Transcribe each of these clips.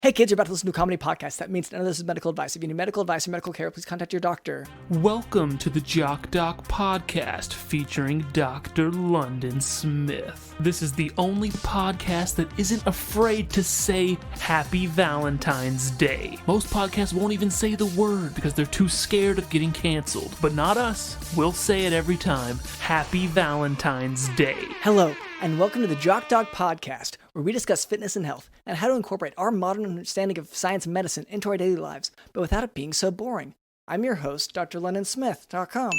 Hey kids, you're about to listen to a comedy podcast. That means none of this is medical advice. If you need medical advice or medical care, please contact your doctor. Welcome to the Jock podcast featuring Dr. London Smith. This is the only podcast that isn't afraid to say Happy Valentine's Day. Most podcasts won't even say the word because they're too scared of getting canceled. But not us. We'll say it every time. Happy Valentine's Day. Hello, and welcome to the Jock podcast, where we discuss fitness and health and how to incorporate our modern understanding of science and medicine into our daily lives, but without it being so boring. I'm your host, drlondonsmith.com.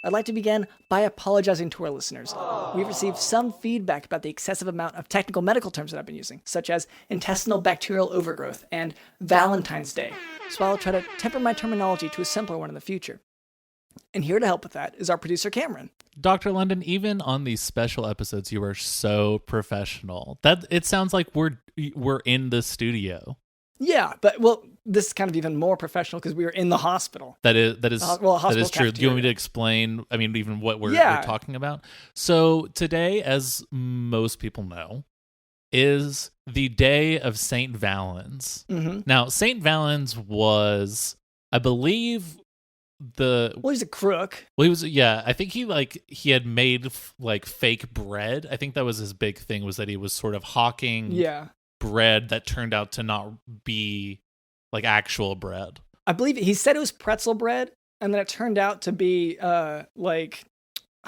I'd like to begin by apologizing to our listeners. We've received some feedback about the excessive amount of technical medical terms that I've been using, such as intestinal bacterial overgrowth and Valentine's Day, so I'll try to temper my terminology to a simpler one in the future. And here to help with that is our producer, Cameron. Dr. London, even on these special episodes, you are so professional. That it sounds like we're in the studio. Yeah, but this is kind of even more professional because we were in the hospital. That is hospital true. cafeteria. Do you want me to explain? I mean, even what we're talking about. So today, as most people know, is the day of Saint Valens. Mm-hmm. Now, Saint Valens was, I believe, he's a crook. Well, he was, I think he had made fake bread. I think that was his big thing, was that he was sort of hawking bread that turned out to not be like actual bread. I believe he said it was pretzel bread, and then it turned out to be I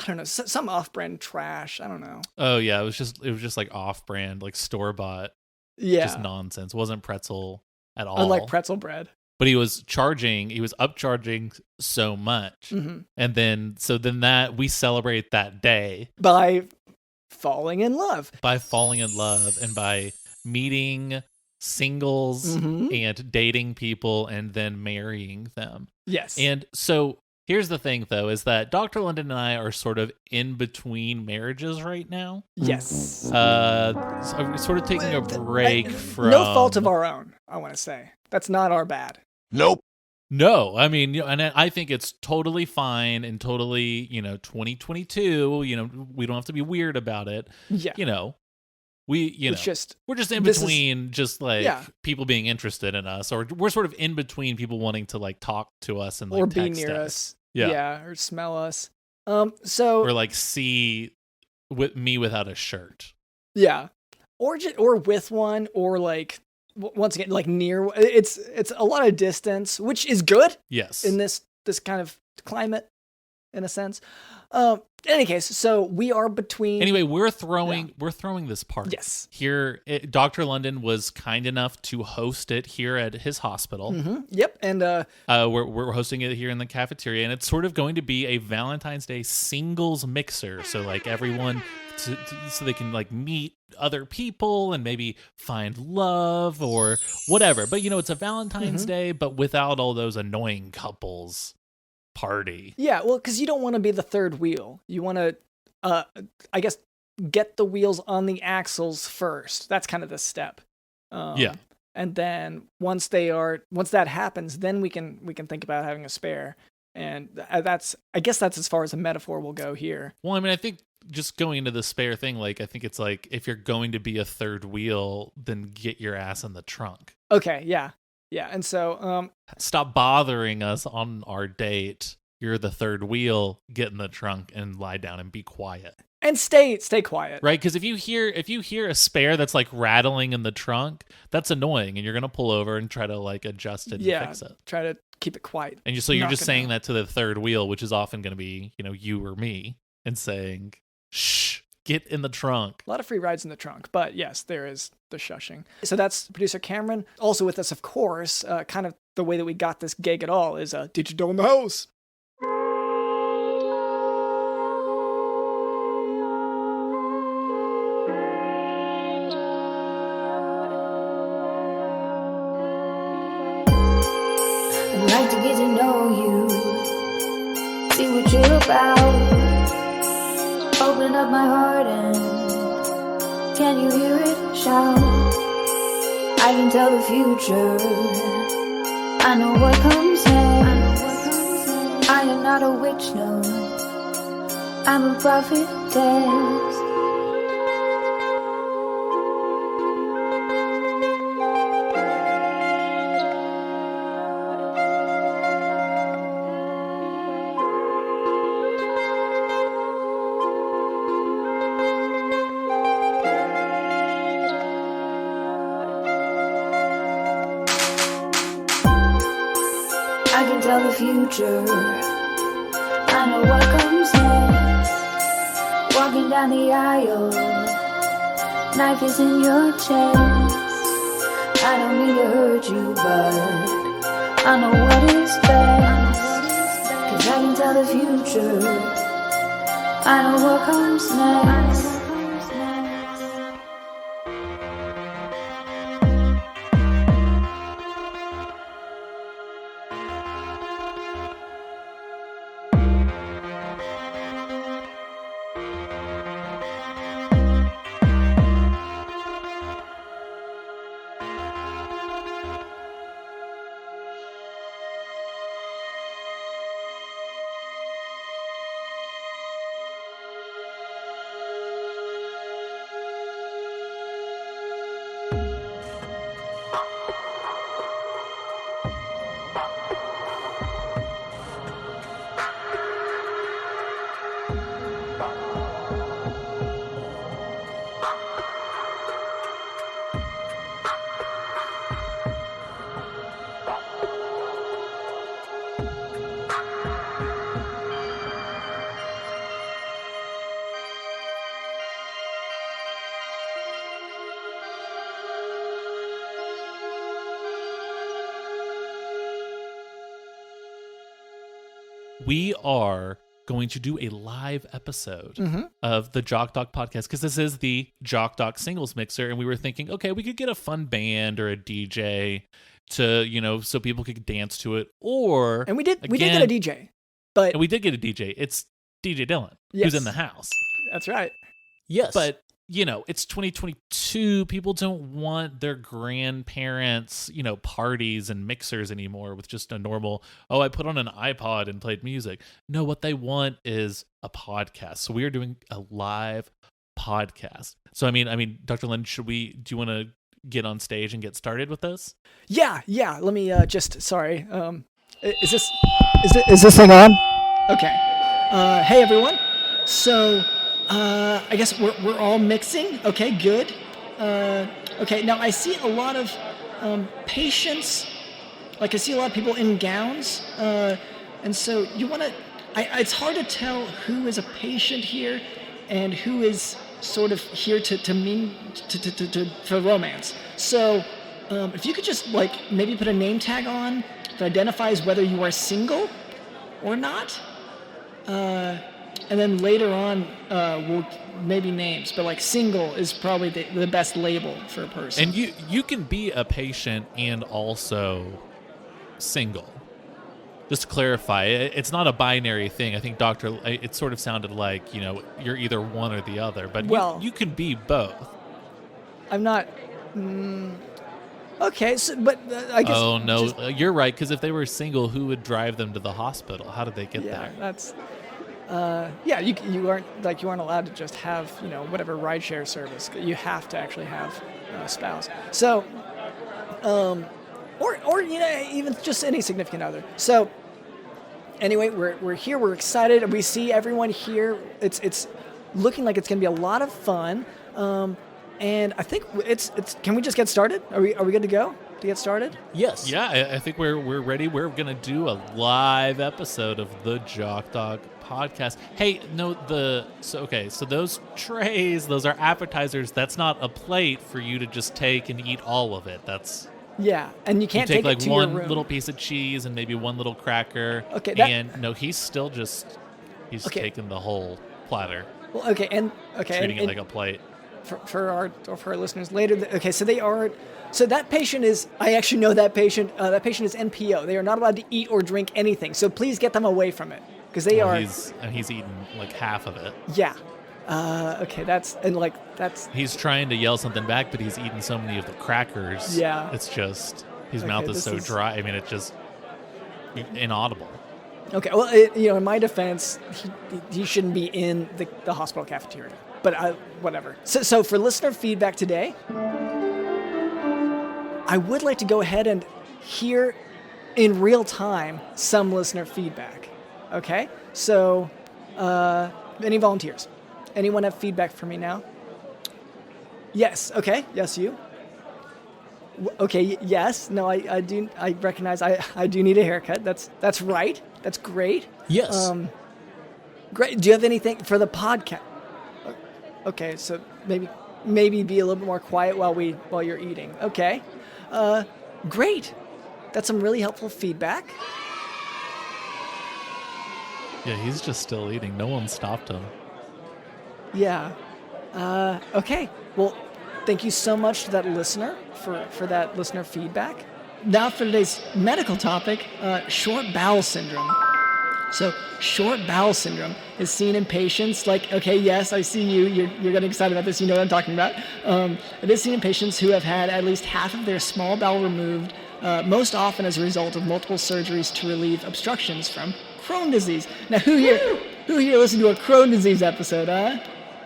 don't know, some off-brand trash. I don't know. Oh yeah, it was just like off-brand, like store-bought. Yeah, just nonsense. It wasn't pretzel at all. Unlike pretzel bread. But he was upcharging so much. Mm-hmm. And then that we celebrate that day by falling in love and by meeting singles and dating people and then marrying them. Yes. And so here's the thing, though, is that Dr. London and I are sort of in between marriages right now. Yes. So I'm sort of taking a break from... No fault of our own, I want to say. That's not our bad. Nope. No, I mean, and I think it's totally fine and totally, 2022, we don't have to be weird about it. Yeah. We're just in between people being interested in us, or we're sort of in between people wanting to talk to us and or be text near us. Yeah, or smell us. Or see with me without a shirt. Yeah. Or with one, or once again, near. It's a lot of distance, which is good. Yes. In this kind of climate, in a sense. In any case, so we are between. Anyway, we're throwing this party. Yes. Here, Dr. London was kind enough to host it here at his hospital. Mm-hmm. Yep, and we're hosting it here in the cafeteria, and it's sort of going to be a Valentine's Day singles mixer. So everyone, so they can meet other people and maybe find love or whatever. But it's a Valentine's Day, but without all those annoying couples party. Yeah, well, because you don't want to be the third wheel. You want to, I guess, get the wheels on the axles first. That's kind of the step. And then once that happens, then we can think about having a spare. And I guess that's as far as a metaphor will go here. Well, I mean, I think just going into the spare thing, I think it's if you're going to be a third wheel, then get your ass in the trunk. Okay, yeah. Yeah, and so... stop bothering us on our date. You're the third wheel, get in the trunk and lie down and be quiet. And stay quiet. Right, because if you hear a spare that's rattling in the trunk, that's annoying, and you're going to pull over and try to adjust it and fix it. Try to keep it quiet. And you're just saying that to the third wheel, which is often going to be, you or me, and saying, shh, get in the trunk. A lot of free rides in the trunk, but yes, there is the shushing. So that's producer Cameron. Also with us, of course, kind of the way that we got this gig at all is Digital in the House. I'd like to get to know you, see what you're about. Open up my heart and can you hear it shout? I can tell the future, I know what comes next. I am not a witch, no, I'm a prophetess. I can tell the future. I know what comes next. Walking down the aisle, knife is in your chest. I don't mean to hurt you, but I know what is best. 'Cause I can tell the future. I know what comes next. We are going to do a live episode of the Jock Doc podcast because this is the Jock Doc singles mixer, and we were thinking, okay, we could get a fun band or a DJ to, so people could dance to it, or And we did get a DJ, but and we did get a DJ. It's DJ Dylan, Yes. who's in the house. that's right. Yes. But it's 2022. People don't want their grandparents, parties and mixers anymore with just a normal, I put on an iPod and played music. No, what they want is a podcast. So we are doing a live podcast. So I mean, Dr. Lynn, do you want to get on stage and get started with this? Yeah. Let me sorry. Is this thing on? Okay. Hey everyone. So I guess we're all mixing. Okay, good. Okay, now I see a lot of patients. Like I see a lot of people in gowns, and so you want to. It's hard to tell who is a patient here, and who is sort of here for romance. So if you could just maybe put a name tag on that identifies whether you are single or not. And then later on, we'll maybe names, but single is probably the best label for a person. And you can be a patient and also single. Just to clarify, it's not a binary thing. I think it sort of sounded like, you're either one or the other, but you can be both. I'm not. Okay, so, but I guess. Oh no, you're right. Because if they were single, who would drive them to the hospital? How did they get there? That's. You aren't allowed to just have whatever rideshare service. You have to actually have a spouse. So, or even just any significant other. So, anyway, we're here. We're excited. We see everyone here. It's looking like it's going to be a lot of fun. And I think it's. Can we just get started? Are we good to go to get started? Yes. Yeah, I think we're ready. We're gonna do a live episode of the Jock Dog podcast. Hey, no, so those trays, those are appetizers. That's not a plate for you to just take and eat all of it. That's and you can't take it to one your room. little piece of cheese and maybe one little cracker. Okay, and no, he's still he's taking the whole platter. Well, okay, treating it like a plate. For our listeners later. Okay, so they are. So that patient is. I actually know that patient. That patient is NPO. They are not allowed to eat or drink anything. So please get them away from it because they are. He's eaten half of it. Yeah. Okay. That's. He's trying to yell something back, but he's eaten so many of the crackers. Yeah. It's just his mouth is so dry. I mean, it's just inaudible. Okay. Well, in my defense, he shouldn't be in the hospital cafeteria. But whatever. So for listener feedback today, I would like to go ahead and hear in real time some listener feedback. Okay? So any volunteers? Anyone have feedback for me now? Yes. Okay. Yes, you. Okay, yes. No, I do. I recognize I do need a haircut. That's right. That's great. Yes. Great. Do you have anything for the podcast? Okay, so maybe be a little bit more quiet while you're eating. Okay. Great. That's some really helpful feedback. Yeah, he's just still eating. No one stopped him. Yeah. Okay. Well, thank you so much to that listener for that listener feedback. Now for today's medical topic, short bowel syndrome. So short bowel syndrome is seen in patients like, okay, yes, I see you. You're getting excited about this. You know what I'm talking about. It is seen in patients who have had at least half of their small bowel removed, most often as a result of multiple surgeries to relieve obstructions from Crohn's disease. Now, who here listened to a Crohn's disease episode, huh?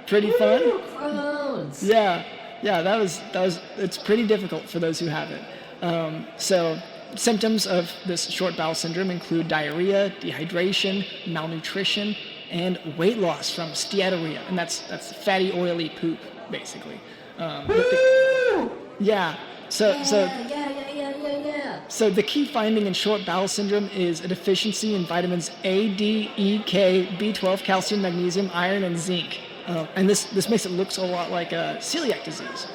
Pretty fun? Crohn's. Yeah, that was, it's pretty difficult for those who have it. So symptoms of this short bowel syndrome include diarrhea, dehydration, malnutrition, and weight loss from steatorrhea, and that's fatty, oily poop, basically. Yeah. So the key finding in short bowel syndrome is a deficiency in vitamins A, D, E, K, B12, calcium, magnesium, iron, and zinc. And this makes it look a lot like celiac disease.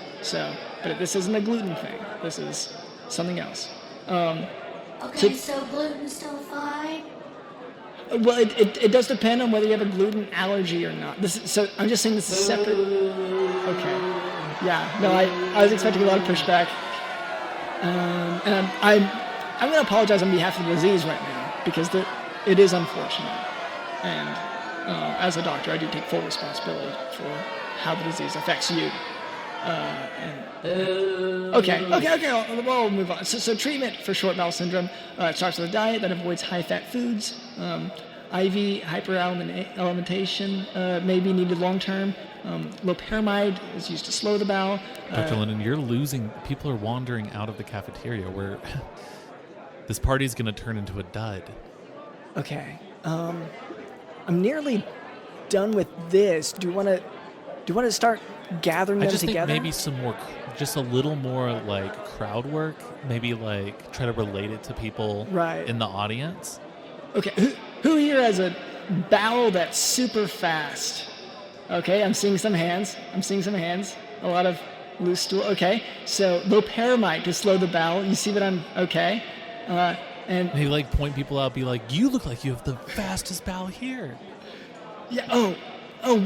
But this isn't a gluten thing. This is something else. So gluten's still fine? Well, it does depend on whether you have a gluten allergy or not. So I'm just saying this is separate. Okay. Yeah. No, I was expecting a lot of pushback. And I'm going to apologize on behalf of the disease right now because it is unfortunate. And as a doctor, I do take full responsibility for how the disease affects you. Okay, we'll move on. So treatment for short bowel syndrome starts with a diet that avoids high-fat foods. IV hyperalimentation may be needed long-term. Loperamide is used to slow the bowel. Dr. Linden, you're losing. People are wandering out of the cafeteria where this party's going to turn into a dud. Okay. I'm nearly done with this. Do you want to start gathering them together? I just think maybe some more, just a little more like crowd work. Maybe like try to relate it to people in the audience. Okay. Who here has a bowel that's super fast? Okay, I'm seeing some hands. A lot of loose stool. Okay, so loperamide to slow the bowel. You see what I'm... Okay. And they like point people out, be like, you look like you have the fastest bowel here. Yeah, oh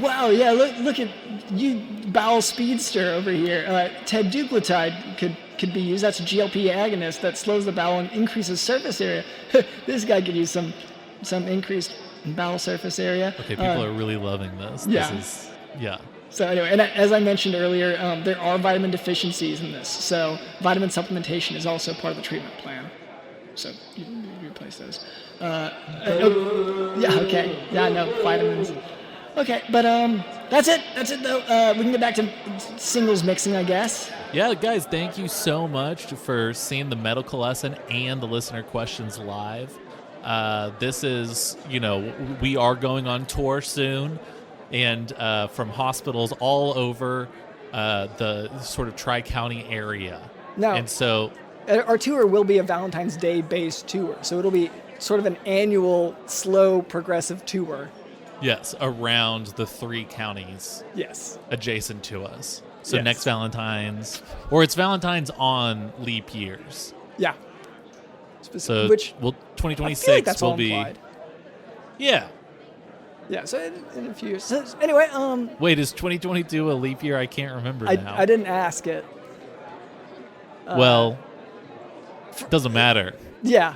wow, yeah, look at you, bowel speedster over here. Teduglutide could be used. That's a GLP agonist that slows the bowel and increases surface area. This guy could use some increased bowel surface area. Okay, people are really loving this. Yeah. So anyway, and as I mentioned earlier, there are vitamin deficiencies in this. So vitamin supplementation is also part of the treatment plan. So you replace those. Vitamins. Okay, but that's it though. We can get back to singles mixing, I guess. Yeah, guys, thank you so much for seeing the medical lesson and the listener questions live. This is, we are going on tour soon, and from hospitals all over the sort of Tri-County area. No. And so our tour will be a Valentine's Day based tour, so it'll be sort of an annual, slow, progressive tour. Yes, around the 3 counties. Yes. Adjacent to us. So next Valentine's, or it's Valentine's on leap years. Yeah. So, 2026 that's will all be. implied. Yeah. Yeah, so in a few years. So anyway, Wait, is 2022 a leap year? I can't remember now. I didn't ask it. Doesn't matter. Yeah,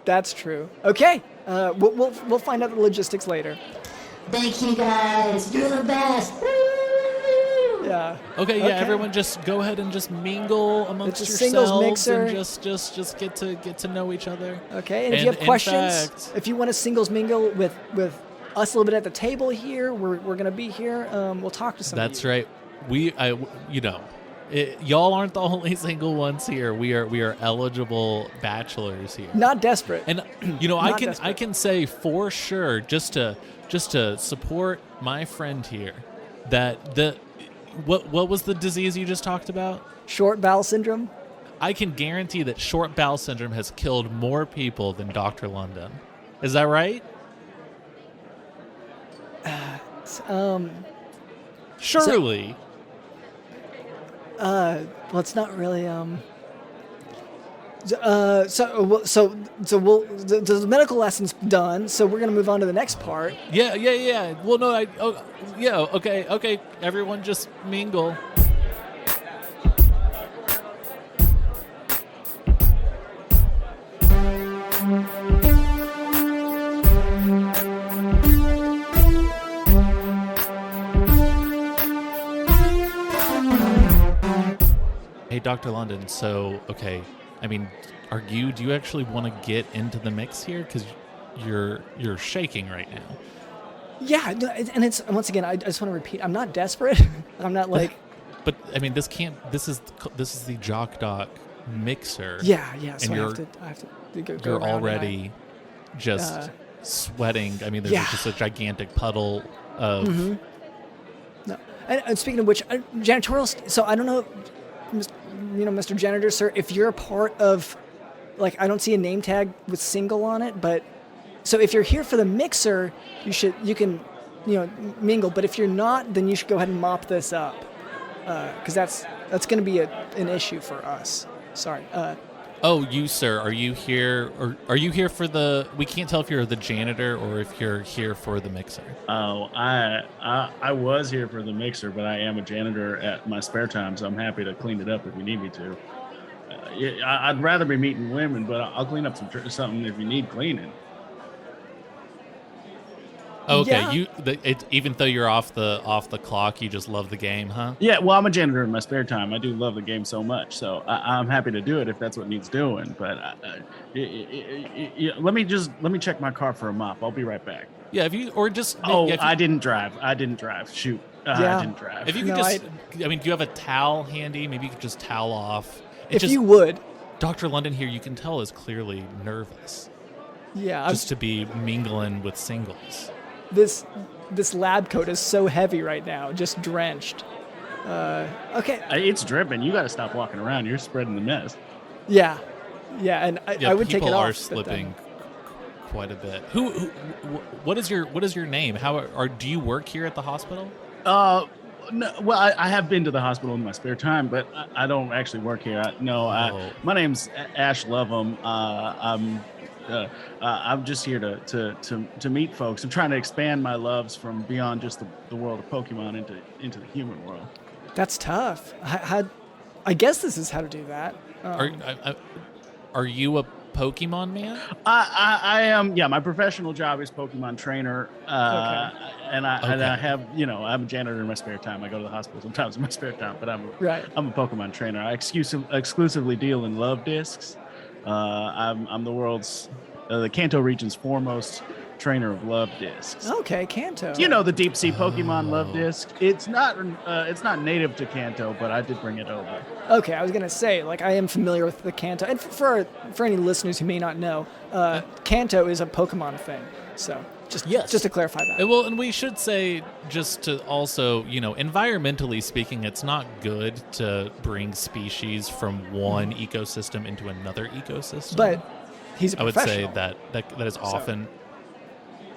that's true. Okay, we'll find out the logistics later. Thank you guys. You're the best. Yeah. Okay, everyone just go ahead and just mingle amongst It's a yourselves singles mixer. and just get to know each other. Okay, and if you have questions, if you want to singles mingle with us a little bit at the table here, we're going to be here. We'll talk to somebody. That's right. Y'all aren't the only single ones here. We are eligible bachelors here. Not desperate. And I can say for sure, just to support my friend here, that what was the disease you just talked about? Short bowel syndrome. I can guarantee that short bowel syndrome has killed more people than Dr. London. Is that right? Surely. Well, it's not really. The medical lesson's done, so we're gonna move on to the next part. Yeah. Well, no, okay. Everyone just mingle. Hey, Dr. London, so, okay, I mean, do you actually want to get into the mix here? Because you're shaking right now. Yeah, and it's once again, I just want to repeat, I'm not desperate. I'm not like. But I mean, this is the Jock Doc mixer. Yeah. So and I have to go. You're around already just sweating. I mean, there's just a gigantic puddle of. Mm-hmm. No, and speaking of which, janitorial. So I don't know, Mr. Janitor, sir, if you're a part of, like, I don't see a name tag with single on it, but so if you're here for the mixer, you can mingle. But if you're not, then you should go ahead and mop this up, because that's going to be an issue for us. Sorry. Oh, you, sir, are you here, or are you here for the? We can't tell if you're the janitor or if you're here for the mixer. Oh, I was here for the mixer, but I am a janitor at my spare time, so I'm happy to clean it up if you need me to. I'd rather be meeting women, but I'll clean up something if you need cleaning. Okay, yeah. Even though you're off the clock, you just love the game, huh? Yeah, well, I'm a janitor in my spare time. I do love the game so much, so I'm happy to do it if that's what needs doing. But let me check my car for a mop. I'll be right back. Yeah, if you or just. Oh, if you, I didn't drive. Shoot, I didn't drive. If you could I mean, do you have a towel handy? Maybe you could just towel off. You would. Dr. London here, you can tell, is clearly nervous. Yeah. Just to be mingling with singles. This lab coat is so heavy right now, just drenched. Okay. It's dripping. You got to stop walking around. You're spreading the mess. Yeah, and I would take it off. People are slipping quite a bit. What is your name? Do you work here at the hospital? No, well, I have been to the hospital in my spare time, but I don't actually work here. My name's Ash Lovem. I'm just here to meet folks. I'm trying to expand my loves from beyond just the world of Pokemon into the human world. That's tough. I guess this is how to do that. Are you a Pokemon man? I am. Yeah, my professional job is Pokemon trainer. And I have, I'm a janitor in my spare time. I go to the hospital sometimes in my spare time, but I'm a Pokemon trainer. I exclusively deal in love discs. I'm the world's, the Kanto region's foremost trainer of love discs. Okay, Kanto. The deep sea Pokemon love disc. It's not native to Kanto, but I did bring it over. Okay, I was gonna say, I am familiar with the Kanto, and for any listeners who may not know, Kanto is a Pokemon thing. So just to clarify that. Well, and we should say, just to also, environmentally speaking, it's not good to bring species from one ecosystem into another ecosystem. But he's a professional. I would say that is often.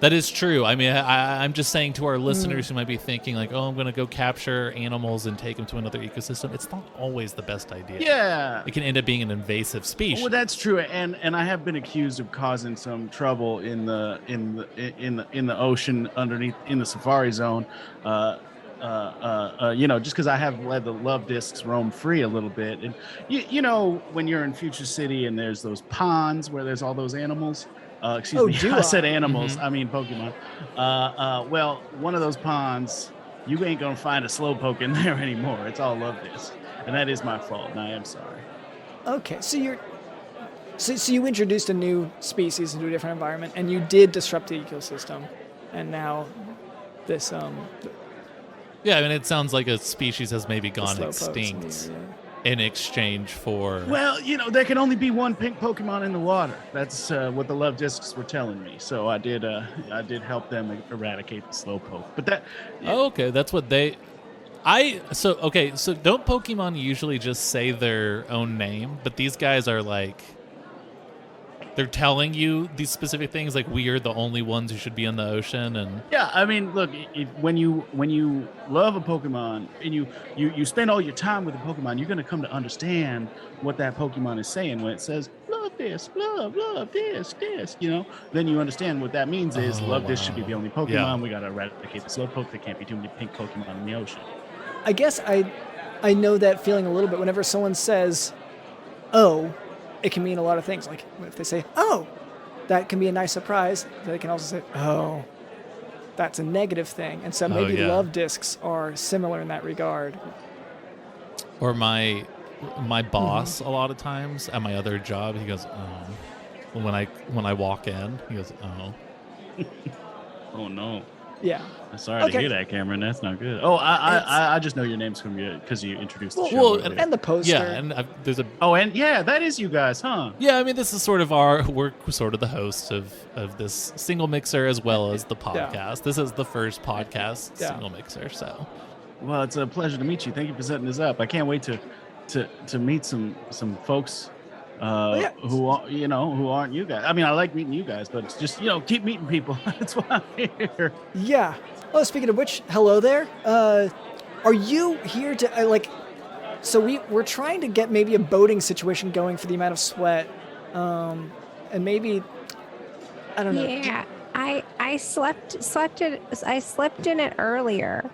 That is true. I mean, I'm just saying to our listeners who might be thinking I'm going to go capture animals and take them to another ecosystem. It's not always the best idea. Yeah, it can end up being an invasive species. Well, that's true, and I have been accused of causing some trouble in the ocean underneath in the safari zone. Just because I have let the love discs roam free a little bit, and when you're in Future City and there's those ponds where there's all those animals. Excuse me, I said animals. I mean Pokemon. Well, one of those ponds, you ain't gonna find a Slowpoke in there anymore. It's all love discs, and that is my fault, and I am sorry. Okay, so you introduced a new species into a different environment, and you did disrupt the ecosystem, and now this Yeah, I mean, it sounds like a species has maybe gone extinct. In exchange for... Well, there can only be one pink Pokemon in the water. That's what the love discs were telling me. So I did help them eradicate the Slowpoke. But that... Oh, okay, that's what they... So don't Pokemon usually just say their own name, but these guys are like, they're telling you these specific things, like we are the only ones who should be in the ocean, and Yeah, I mean, look, when you love a Pokemon and you spend all your time with a Pokemon, you're gonna come to understand what that Pokemon is saying when it says love this, love this, then you understand what that means is love this should be the only Pokemon. Yeah. We gotta eradicate the Slowpoke. There can't be too many pink Pokemon in the ocean. I guess I know that feeling a little bit whenever someone says, "Oh," it can mean a lot of things. Like if they say, "Oh," that can be a nice surprise. They can also say, "Oh," that's a negative thing. And so maybe love discs are similar in that regard. Or my boss, a lot of times at my other job, he goes, "Oh." When I walk in, he goes, "Oh." Oh no. Yeah. I'm sorry to hear that, Cameron. That's not good. Oh, I just know your names from you because you introduced the show. Well, and the poster. Yeah, and there's a. Oh, and yeah, that is you guys, huh? Yeah, I mean, this is sort of we're sort of the hosts of this single mixer as well as the podcast. Yeah. This is the first podcast single mixer, so. Well, it's a pleasure to meet you. Thank you for setting this up. I can't wait to meet some folks who aren't you guys. I mean, I like meeting you guys, but it's just keep meeting people. That's why I'm here. Yeah. Oh, speaking of which, hello there. Are you here to So we're trying to get maybe a boating situation going for the amount of sweat, and maybe I don't know. Yeah, I slept in it earlier.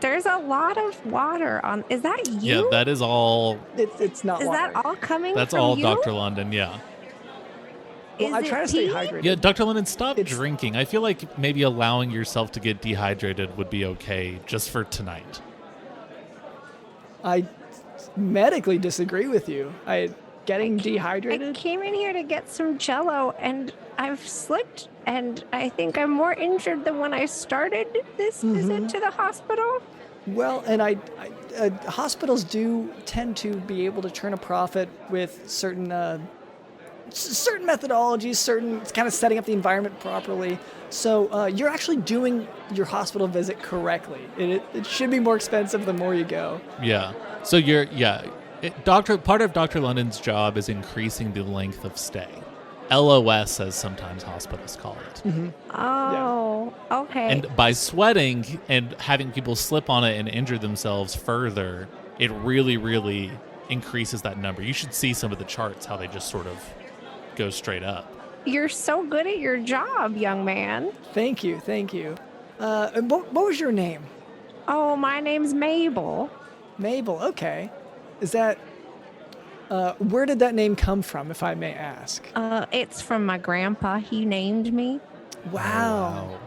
There's a lot of water on. Is that you? Yeah, that is all. It's not. Is water. that all coming? That's from all you? Dr. London. Yeah. Well, I try to stay pee? hydrated. Yeah, Dr. London, stop drinking. I feel like maybe allowing yourself to get dehydrated would be okay just for tonight. I medically disagree with you. Getting I dehydrated. came in here to get some Jello, and I've slipped, and I think I'm more injured than when I started this visit to the hospital. Well, and hospitals do tend to be able to turn a profit with certain methodologies, certain kind of setting up the environment properly. So you're actually doing your hospital visit correctly. It should be more expensive the more you go. Yeah. So part of Dr. London's job is increasing the length of stay. LOS, as sometimes hospitals call it. Mm-hmm. Oh, okay. And by sweating and having people slip on it and injure themselves further, it really, really increases that number. You should see some of the charts, how they just sort of go straight up. You're so good at your job, young man. Thank you. And what was your name? Oh, my name's Mabel. Mabel. Okay. Is that where did that name come from, if I may ask? It's from my grandpa. He named me. Wow.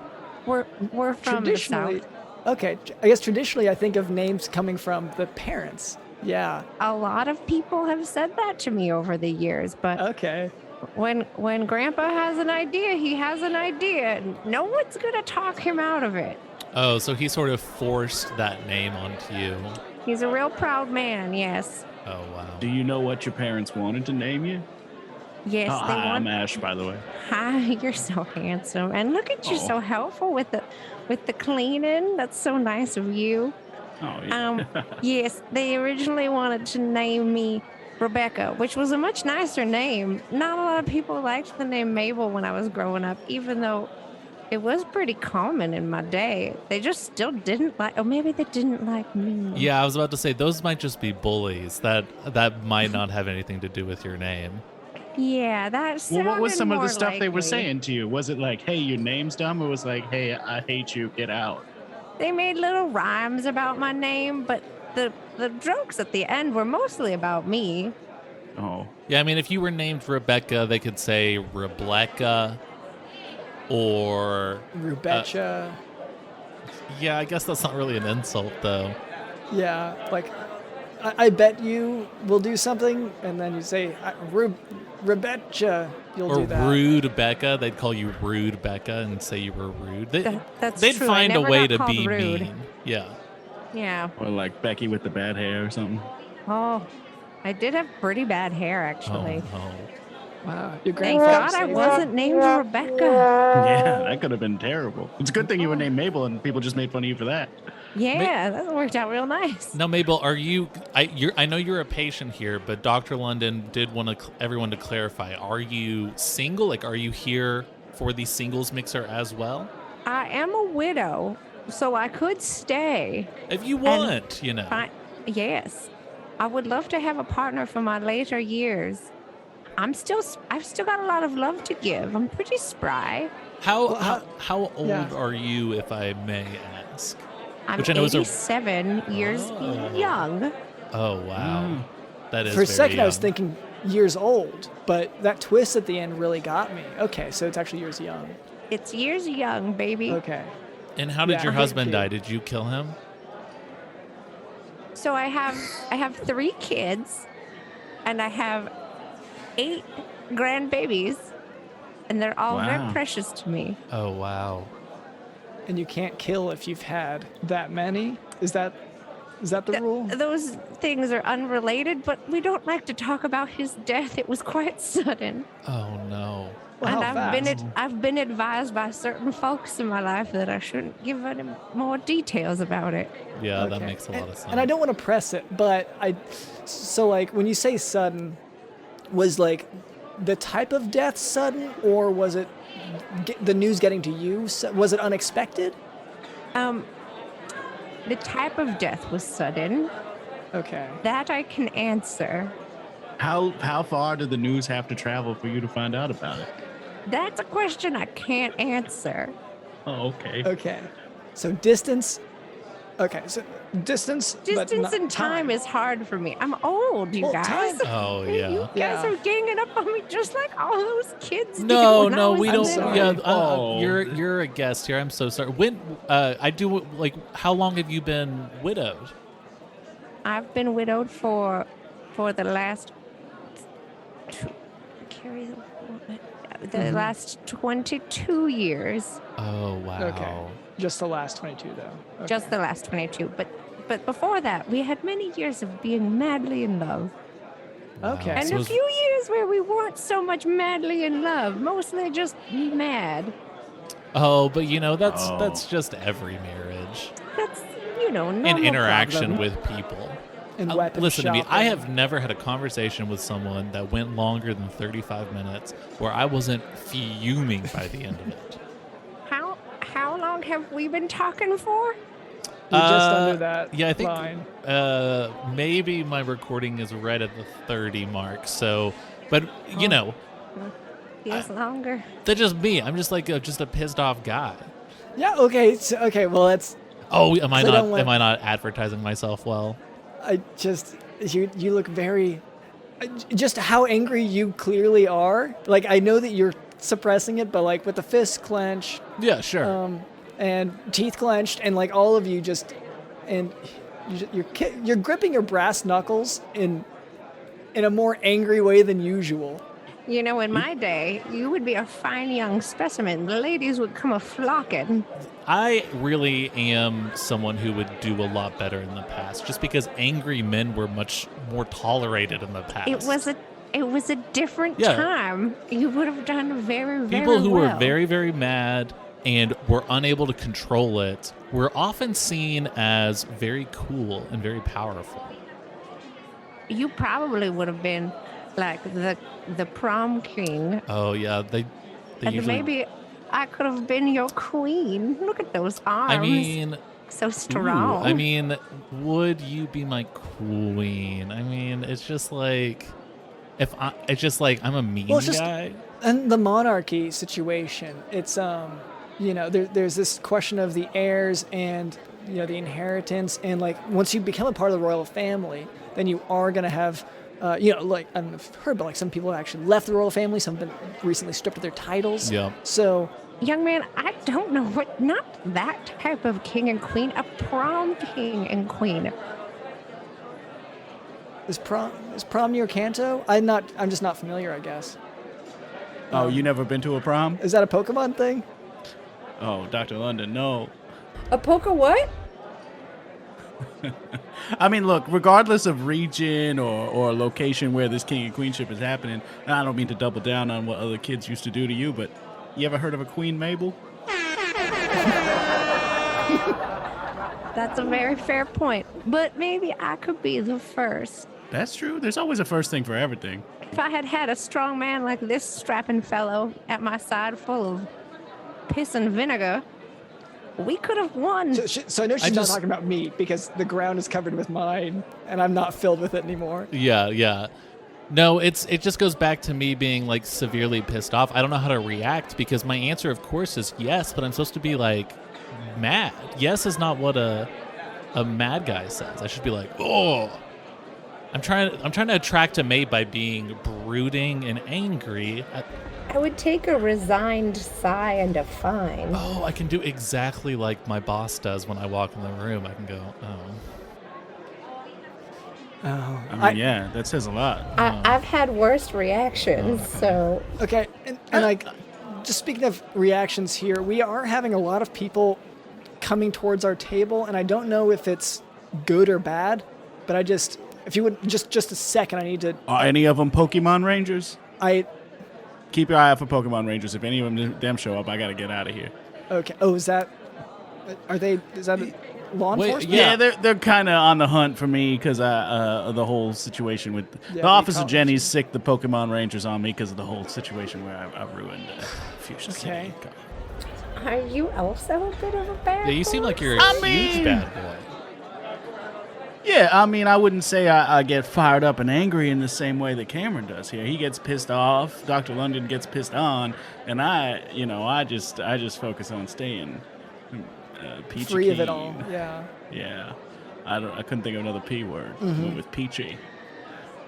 We're from the South. Okay. I guess traditionally I think of names coming from the parents. Yeah. A lot of people have said that to me over the years, but okay. When Grandpa has an idea, he has an idea, and no one's gonna talk him out of it. Oh, so he sort of forced that name onto you. He's a real proud man, yes. Oh, wow. Do you know what your parents wanted to name you? Yes, they hi, want. I'm Ash, by the way. Hi, you're so handsome, and look at you, so helpful with the cleaning. That's so nice of you. Oh, yeah. Yes, they originally wanted to name me Rebecca, which was a much nicer name. Not a lot of people liked the name Mabel when I was growing up, even though it was pretty common in my day. They just still didn't like, or maybe they didn't like me. Yeah, I was about to say, those might just be bullies. That might not have anything to do with your name. Yeah, that sounded Well, what was some of more the stuff they were likely. saying to you? Was it like, hey, your name's dumb? Or was it like, hey, I hate you, get out? They made little rhymes about my name, but the jokes at the end were mostly about me. Oh. Yeah, I mean, if you were named Rebecca, they could say Reblecca or... Rubetcha. Yeah, I guess that's not really an insult, though. Yeah, like, I bet you will do something, and then you say, Rebetcha, you'll do that. Or Rude Becca. They'd call you Rude Becca and say you were rude. That's they'd true. find I a never way got to called be rude. mean. Yeah. Yeah. Or like Becky with the bad hair or something. Oh, I did have pretty bad hair, actually. Oh, Wow, your Thank grandfather. God I saved wasn't named Rebecca. Yeah, that could have been terrible. It's a good thing you were named Mabel, and people just made fun of you for that. Yeah, that worked out real nice. Now, Mabel, are you? I know you're a patient here, but Dr. London did want everyone to clarify. Are you single? Like, are you here for the singles mixer as well? I am a widow, so I could stay. If you want, Yes, I would love to have a partner for my later years. I've still got a lot of love to give. I'm pretty spry. How old Yeah. are you, if I may ask? I'm Which I know is 87 years young. Oh wow, that is For a very second, I was young. thinking years old, but that twist at the end really got me. Okay, so it's actually years young. It's years young, baby. Okay. And how did Yeah, your I'm husband die? thinking- Did you kill him? So I have 3 kids, and I have 8 grandbabies, and they're all Wow. very precious to me. Oh wow. And you can't kill if you've had that many? Is that the rule? Those things are unrelated, but we don't like to talk about his death. It was quite sudden. Oh no. Well, And how fast? I've been advised by certain folks in my life that I shouldn't give any more details about it. Yeah, that Okay. makes a lot of sense. And I don't want to press it, but so like when you say sudden, was like the type of death sudden, or was it the news getting to you? Was it unexpected? The type of death was sudden. Okay. That I can answer. How far did the news have to travel for you to find out about it? That's a question I can't answer. Oh, okay. Okay. So distance. Okay. So distance. but Distance not and time is hard for me. I'm old, you Well, guys. time- Oh You yeah. guys Yeah. are ganging up on me just like all those kids did No, when I no, was we I'm don't. sorry. Yeah, Oh. you're a guest here. I'm so sorry. When I do like, how long have you been widowed? I've been widowed for the last last 22 years. Oh wow. Okay. Just the last 22 though. Okay. Just the last 22. But before that, we had many years of being madly in love. Okay. And So a was- few years where we weren't so much madly in love, mostly just mad. Oh, but that's Oh. that's just every marriage. That's, normal And interaction problem. with people. And weapon Listen to me. I shopping. have never had a conversation with someone that went longer than 35 minutes where I wasn't fuming by the end of it. How long have we been talking for? You're just under that Yeah, I think line. maybe my recording is right at the 30 mark. So, but Feels longer. that's just me. I'm just like just a pissed off guy. Yeah. Okay. So, okay. Well, that's. Oh, am I So I not? don't want- Am I not advertising myself well? I just. You look very. Just how angry you clearly are. Like I know that you're suppressing it, but like with the fists clenched, Yeah, sure. and teeth clenched, and like all of you just, and you're gripping your brass knuckles in a more angry way than usual. In my day, you would be a fine young specimen. The ladies would come a-flocking. I really am someone who would do a lot better in the past, just because angry men were much more tolerated in the past. It was a different Yeah. time. You would have done very, very People who well. were very, very mad and were unable to control it were often seen as very cool and very powerful. You probably would have been like the prom king. Oh yeah, they And usually. maybe I could have been your queen. Look at those arms. I mean, so ooh, strong. I mean, would you be my queen? I mean, it's just like it's just like I'm a mean Well, it's just- guy. And the monarchy situation, it's there's this question of the heirs and the inheritance, and like once you become a part of the royal family, then you are gonna have like I've heard, but like some people have actually left the royal family, some have been recently stripped of their titles. Yeah. So Young man, I don't know not that type of king and queen, a prom king and queen. is prom near Kanto? I'm just not familiar, I guess. Oh, you never been to a prom? Is that a Pokemon thing? Oh, Dr. London, no. A poker what? I mean, look, regardless of region or location where this king and queenship is happening, and I don't mean to double down on what other kids used to do to you, but you ever heard of a Queen Mabel? That's a very fair point. But maybe I could be the first. That's true. There's always a first thing for everything. If I had had a strong man like this strapping fellow at my side full of piss and vinegar, we could have won. So I know she's not talking about me because the ground is covered with mine and I'm not filled with it anymore. Yeah. No, it just goes back to me being like severely pissed off. I don't know how to react because my answer, of course, is yes, but I'm supposed to be like mad. Yes is not what a mad guy says. I should be like, oh. I'm trying to attract a mate by being brooding and angry. I would take a resigned sigh and a fine. Oh, I can do exactly like my boss does when I walk in the room. I can go, I mean, yeah, that says a lot. I've had worse reactions, so... Okay, and like, just speaking of reactions here, we are having a lot of people coming towards our table, and I don't know if it's good or bad, but I just... If you would, just a second, I need to... Are any of them Pokemon Rangers? Keep your eye out for Pokemon Rangers. If any of them show up, I got to get out of here. Okay. Oh, is that law enforcement? Yeah, they're kind of on the hunt for me because the whole situation with... the Officer Jenny's sick the Pokemon Rangers on me because of the whole situation where I ruined Fuchsia City. Are you also a bit of a bad boy? Yeah, you seem like you're a huge bad boy. Yeah, I mean, I wouldn't say I get fired up and angry in the same way that Cameron does here. He gets pissed off, Dr. London gets pissed on, and I just focus on staying peachy free keen. of it all. Yeah. Yeah. I couldn't think of another P word. Went with peachy.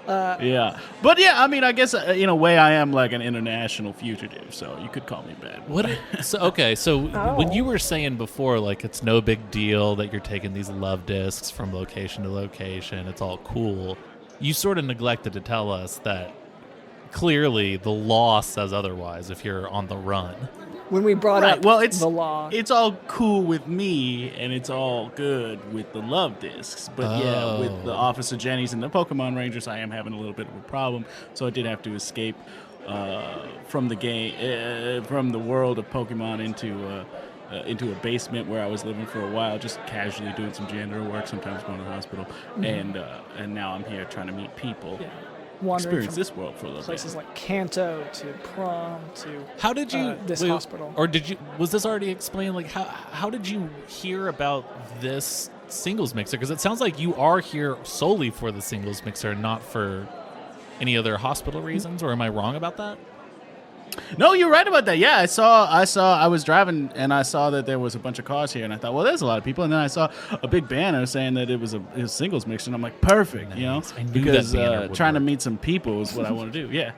Yeah. But yeah, I mean, I guess in a way I am like an international fugitive, so you could call me bad. What? So when you were saying before, like it's no big deal that you're taking these love discs from location to location, it's all cool. You sort of neglected to tell us that clearly the law says otherwise if you're on the run. When we brought up the law. It's all cool with me, and it's all good with the love discs. But yeah, with the Officer Jenny's and the Pokemon Rangers, I am having a little bit of a problem. So I did have to escape from the game, from the world of Pokemon into a basement where I was living for a while, just casually doing some janitor work, sometimes going to the hospital. And now I'm here trying to meet people. Yeah. Experience this world for a little places bit. like Kanto to prom to how did you this hospital, or was this already explained? Like how did you hear about this singles mixer? Because it sounds like you are here solely for the singles mixer, not for any other hospital reasons. Or am I wrong about that? No, you're right about that. Yeah, I was driving and I saw that there was a bunch of cars here, and I thought, well, there's a lot of people. And then I saw a big banner saying that it was a singles mix, and I'm like, perfect, nice. I knew because trying to meet some people is what I want to do. Yeah,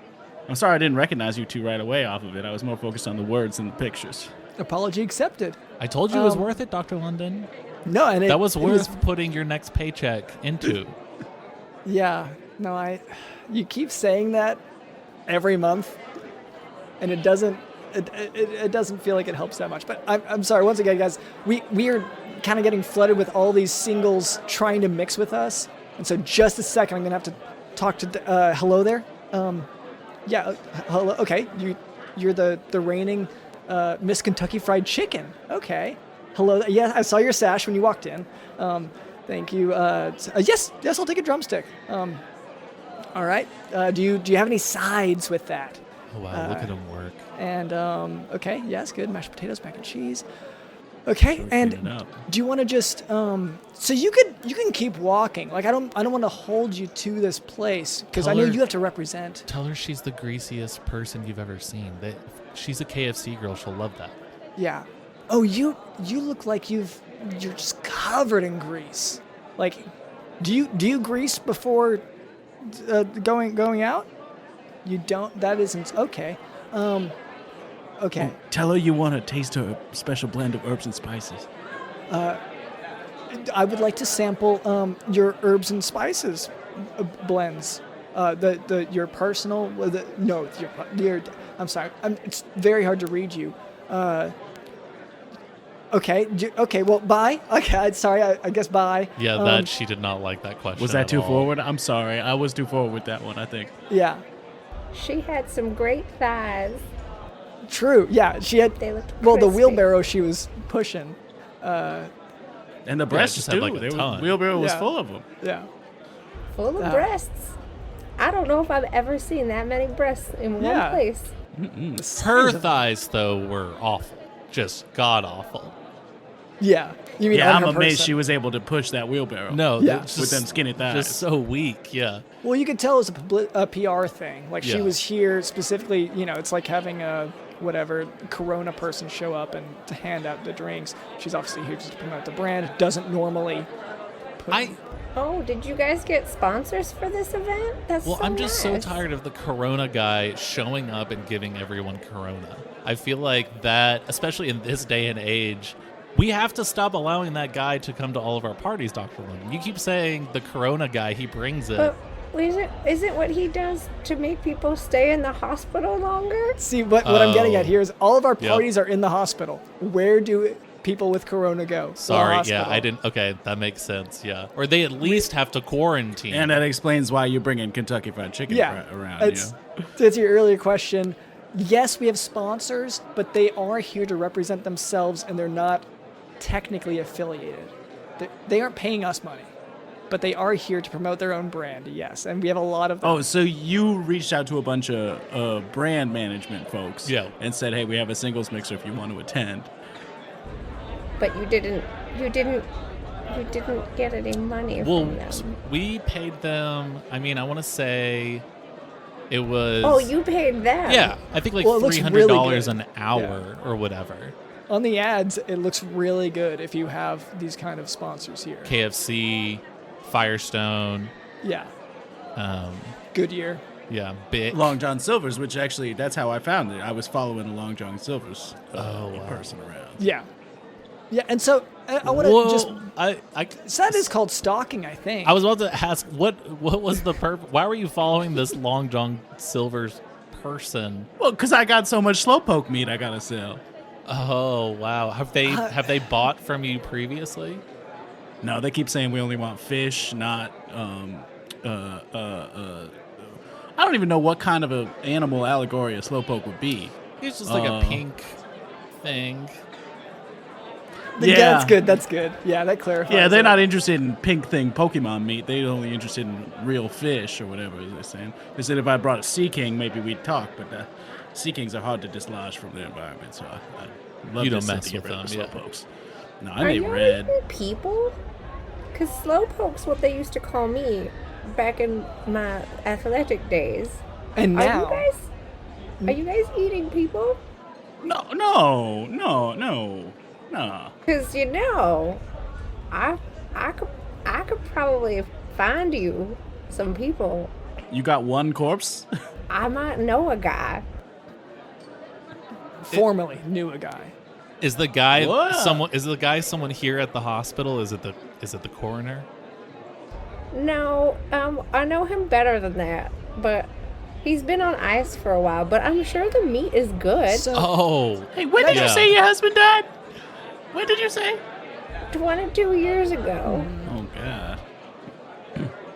I'm sorry I didn't recognize you two right away off of it. I was more focused on the words than the pictures. Apology accepted. I told you it was worth it, Dr. London. No, and that was worth putting your next paycheck into. Yeah, no, you keep saying that every month. And it doesn't feel like it helps that much. But I'm sorry, once again, guys, we are kind of getting flooded with all these singles trying to mix with us. And so just a second, I'm going to have to talk to, hello there. Hello. Okay, you're the reigning Miss Kentucky Fried Chicken. Okay. Hello. Yeah, I saw your sash when you walked in. Thank you. Yes, I'll take a drumstick. All right. Do you have any sides with that? Oh, wow, look at him work. And, okay, yes, good. Mashed potatoes, mac and cheese. Okay, and do you want to just, so you can keep walking. Like, I don't want to hold you to this place, because I know you have to represent. Tell her she's the greasiest person you've ever seen. She's a KFC girl. She'll love that. Yeah. Oh, you look like you're just covered in grease. Like, do you grease before going out? You don't? That isn't okay. Okay. Tell her you want to taste her special blend of herbs and spices. I would like to sample your herbs and spices blends. Your personal. I'm sorry. It's very hard to read you. Okay. Okay. Well, bye. Okay. Sorry. I guess bye. Yeah, that she did not like that question. Was that at too all. forward? I'm sorry. I was too forward with that one, I think. Yeah. She had some great thighs. True. Yeah. She had. They looked Well, the crispy. wheelbarrow she was pushing. And the breasts just too. had, like, a ton. Wheelbarrow was Yeah. full of them. Yeah. Full of breasts. I don't know if I've ever seen that many breasts in Yeah. one place. Her thighs, though, were awful. Just god awful. Yeah. You mean Yeah, on I'm her amazed person. she was able to push that wheelbarrow. No, Yeah. just, With them skinny thighs. Just so weak, yeah. Well, you could tell it was a PR thing. Like she Yeah. was here specifically. It's like having a Corona person show up and to hand out the drinks. She's obviously here just to promote the brand. Doesn't normally. Oh, did you guys get sponsors for this event? That's Well, so I'm just so nice. tired of the Corona guy showing up and giving everyone Corona. I feel like that, especially in this day and age, we have to stop allowing that guy to come to all of our parties, Dr. London. You keep saying the Corona guy, he brings it. But isn't what he does to make people stay in the hospital longer? See, what I'm getting at Oh. here is all of our Yep. parties are in the hospital. Where do people with Corona go? The Sorry, yeah, hospital. I didn't. Okay, that makes sense, yeah. Or they at least have to quarantine. And that explains why you're bringing Kentucky Fried Chicken around. To answer your earlier question, yes, we have sponsors, but they are here to represent themselves, and they're not technically affiliated. They aren't paying us money, but they are here to promote their own brand, yes. And we have a lot of them. Oh, so you reached out to a bunch of brand management folks and said, hey, we have a singles mixer if you want to attend. But you didn't get any money from them. We paid them, I mean, I want to say it was... Oh, you paid them? Yeah, I think like Well, it looks $300 really good. an hour or whatever. On the ads, it looks really good if you have these kind of sponsors here. KFC, Firestone, Yeah. um, Goodyear. yeah, Bic. Long John Silver's, which actually, that's how I found it. I was following a Long John Silver's person around. Yeah. Yeah, and so I want to just... So that is called stalking, I think. I was about to ask, what was the purpose? Why were you following this Long John Silver's person? Well, because I got so much slowpoke meat I got to sell. Oh, wow. Have they bought from you previously? No, they keep saying we only want fish, not... I don't even know what kind of an animal allegory a slowpoke would be. It's just like a pink thing. Yeah, that's good. That's good. Yeah, that clarifies. Yeah, they're it. not interested in pink thing Pokemon meat. They're only interested in real fish or whatever they're saying. They said if I brought a sea king, maybe we'd talk, but sea kings are hard to dislodge from their environment, so I love You this don't set mess to get with rid of them, the yeah. slowpokes. No, I Are made you red. eating people? Because slowpoke's what they used to call me back in my athletic days. And now... Are you guys eating people? No. Because I could probably find you some people. You got one corpse? I might know a guy. Formerly knew a guy. Is the guy What? someone? Is the guy someone here at the hospital? Is it the coroner? No, I know him better than that, but he's been on ice for a while. But I'm sure the meat is good. So, Oh, Hey, when did you Yeah. say your husband died? When did you say? 22 years ago. Oh, God.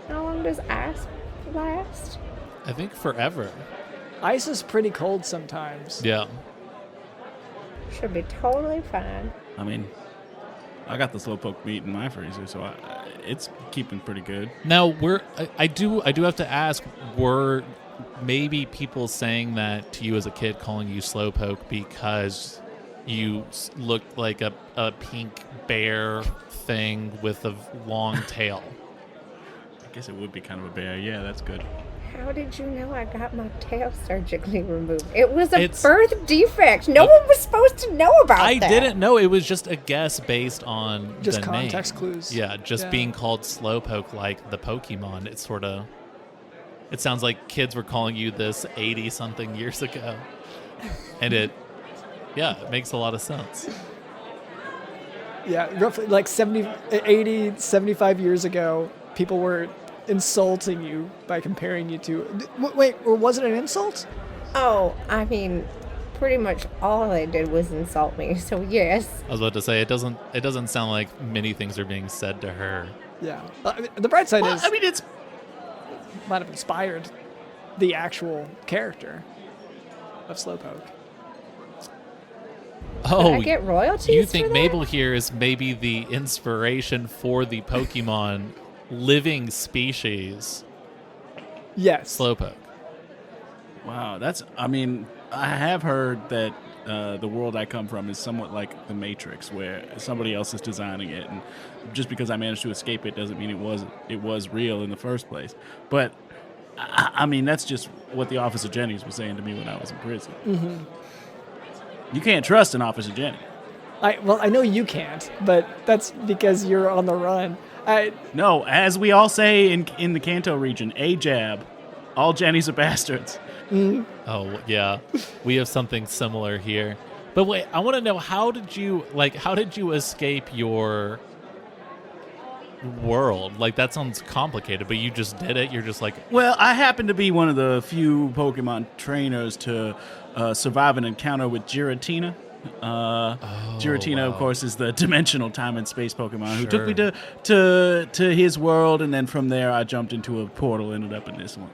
How long does ice last? I think forever. ice is pretty cold sometimes. Yeah. Should be totally fine. I mean, I got the slowpoke meat in my freezer, so it's keeping pretty good. Now I do have to ask, were maybe people saying that to you as a kid, calling you slowpoke because you looked like a pink bear thing with a long tail? I guess it would be kind of a bear. Yeah, that's good. How did you know I got my tail surgically removed? It was a It's- birth defect. No one was supposed to know about I that. didn't know. It was just a guess based on Just the context name. clues. Yeah, just Yeah. being called slowpoke like the Pokemon. It sounds like kids were calling you this 80-something years ago. And it makes a lot of sense. Yeah, roughly like 80, 75 years ago, people were insulting you by comparing you to... Wait, or was it an insult? Oh, I mean, pretty much all they did was insult me. So yes. I was about to say it doesn't sound like many things are being said to her. Yeah. I mean, the bright side is, I mean, it's might have inspired the actual character of Slowpoke. Oh, Did I get royalties? you for think that? Mabel here is maybe the inspiration for the Pokemon living species Yes. Slowpoke? wow. I mean, I have heard that the world I come from is somewhat like the Matrix, where somebody else is designing it, and just because I managed to escape it doesn't mean it was real in the first place. But I mean, that's just what the Officer Jennings was saying to me when I was in prison. Mm-hmm. You can't trust an Officer Jennings. I know you can't, but that's because you're on the run. No, as we all say in the Kanto region, a jab. All Jennies are bastards. Oh, yeah. We have something similar here. But wait, I want to know, how did you escape your world? Like, that sounds complicated, but you just did it? You're just like... Well, I happen to be one of the few Pokemon trainers to survive an encounter with Giratina. Giratina, of course, is the dimensional time and space Pokemon who took me to his world, and then from there I jumped into a portal, ended up in this one.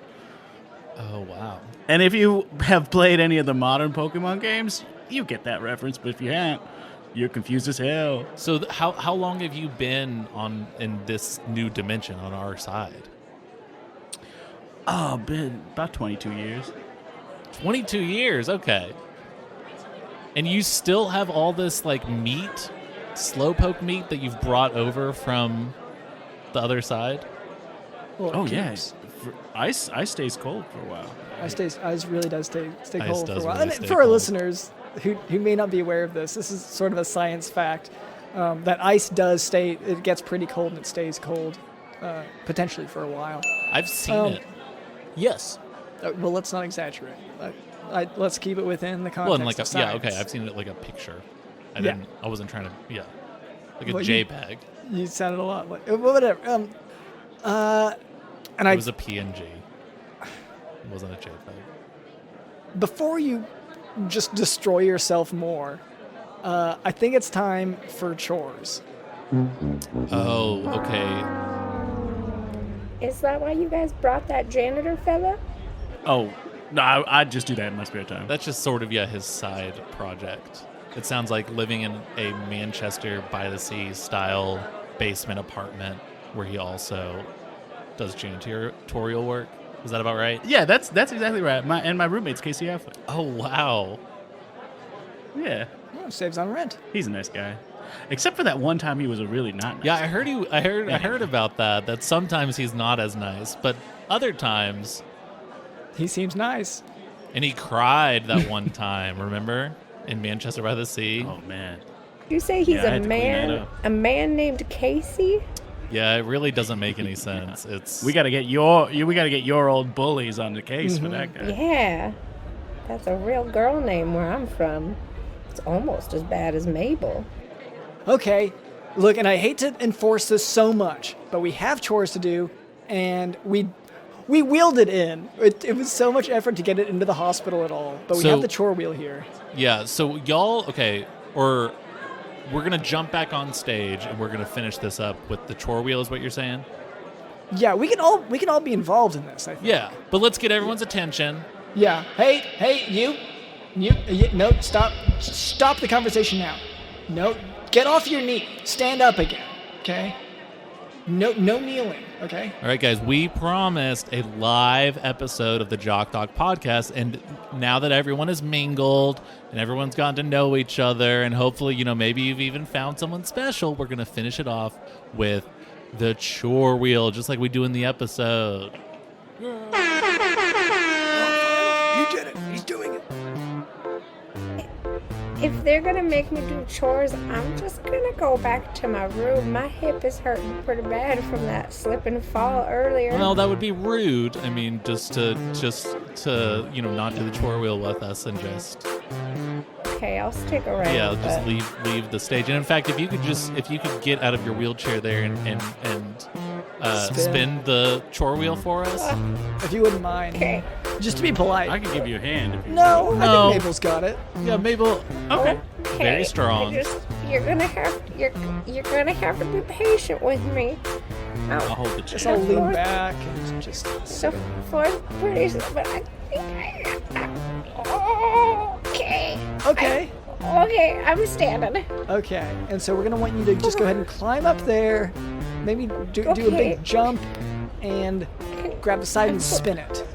Oh, wow. And if you have played any of the modern Pokemon games, you get that reference, but if you haven't, you're confused as hell. So how long have you been in this new dimension on our side? Oh, been about 22 years. 22 years, okay. And you still have all this, like, meat, Slowpoke meat that you've brought over from the other side? Well, Oh, yes. Ice stays cold for a while. Ice really does stay Ice cold for a does while. really And stay for our cold. listeners who may not be aware of this is sort of a science fact, that ice does it gets pretty cold and it stays cold, potentially for a while. I've seen it. Yes. Well, let's not exaggerate. Let's keep it within the context Well, and like of science. okay, I've seen it like a picture. Yeah. I wasn't trying to, like a Well, JPEG. You sounded a lot like whatever. And It was a PNG. It wasn't a JPEG. before you just destroy yourself more, I think it's time for chores. Oh, okay. Is that why you guys brought that janitor fella? Oh, no, I just do that in my spare time. That's just sort of, his side project. It sounds like living in a Manchester by the sea style basement apartment where he also does janitorial work. Is that about right? Yeah, that's exactly right. My roommate's Casey Affleck. Oh, wow. Yeah, Oh, saves on rent. he's a nice guy. Except for that one time he was a really not nice Yeah, guy. I heard about that. That sometimes he's not as nice, but other times, He seems nice. and he cried that one time. Remember, in Manchester by the Sea? Oh man. You say he's Yeah, I had to clean that up. a man named Casey? Yeah, it really doesn't make any sense. It's We gotta get your old bullies on the case for that guy. Yeah. That's a real girl name where I'm from. It's almost as bad as Mabel. Okay, look, and I hate to enforce this so much, but we have chores to do, and we wheeled it in. It was so much effort to get it into the hospital at all, but we So- have the chore wheel here. Yeah, so y'all, okay, or we're going to jump back on stage and we're going to finish this up with the chore wheel is what you're saying? Yeah, we can all be involved in this, I think. Yeah, but let's get everyone's attention. Yeah. Hey, you, no, stop the conversation now. No, get off your knee. Stand up again, okay? No kneeling, okay? All right, guys, we promised a live episode of the Jock Talk podcast, and now that everyone is mingled and everyone's gotten to know each other, and hopefully, maybe you've even found someone special, we're going to finish it off with the chore wheel, just like we do in the episode. You did it. He's doing it. If they're gonna make me do chores, I'm just gonna go back to my room. My hip is hurting pretty bad from that slip and fall earlier. Well, that would be rude. I mean, just to not do the chore wheel with us and just Okay, I'll stick around. just leave the stage. And in fact, if you could get out of your wheelchair there and spin the chore wheel for us? If you wouldn't mind. Okay. Just to be polite. I can give you a hand. If you No, No. I think Mabel's got it. Yeah, Mabel. Okay. Very strong. You're gonna have to be patient with me. I'll hold the Just chair. I'll lean back and just. The floor's pretty, but I think okay. Okay. Okay, I'm standing. Okay. And so we're gonna want you to just go ahead and climb up there. Maybe do a Okay. big jump and grab the side and spin it.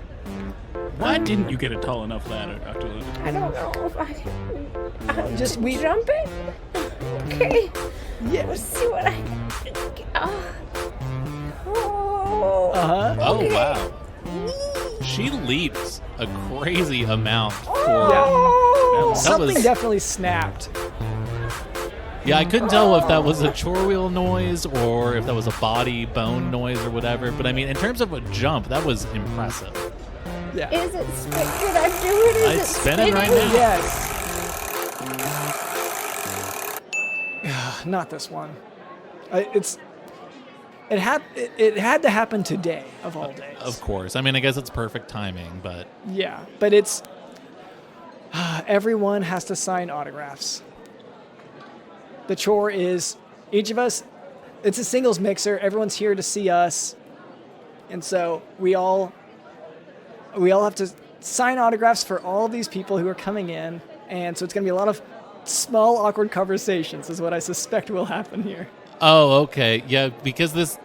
Why didn't you get a tall enough ladder, Dr. London? I don't know if I can. Just we. Jump it. Okay. Yeah. Let's see what I can. Oh. Uh huh. Oh, wow. She leaps a crazy amount for. Oh. Something was- definitely snapped. Yeah, I couldn't tell if that was a chore wheel noise or if that was a body bone noise or whatever. But I mean, in terms of a jump, that was impressive. Yeah. Is it spin? Did I do it? Is It's it spinning right now. Yes. Not this one. It had to happen today of all days. Of course. I mean, I guess it's perfect timing, but Yeah, but it's everyone has to sign autographs. The chore is each of us. It's a singles mixer. Everyone's here to see us, and so we all have to sign autographs for all these people who are coming in, and so it's going to be a lot of small, awkward conversations, is what I suspect will happen here. oh, okay, yeah, because this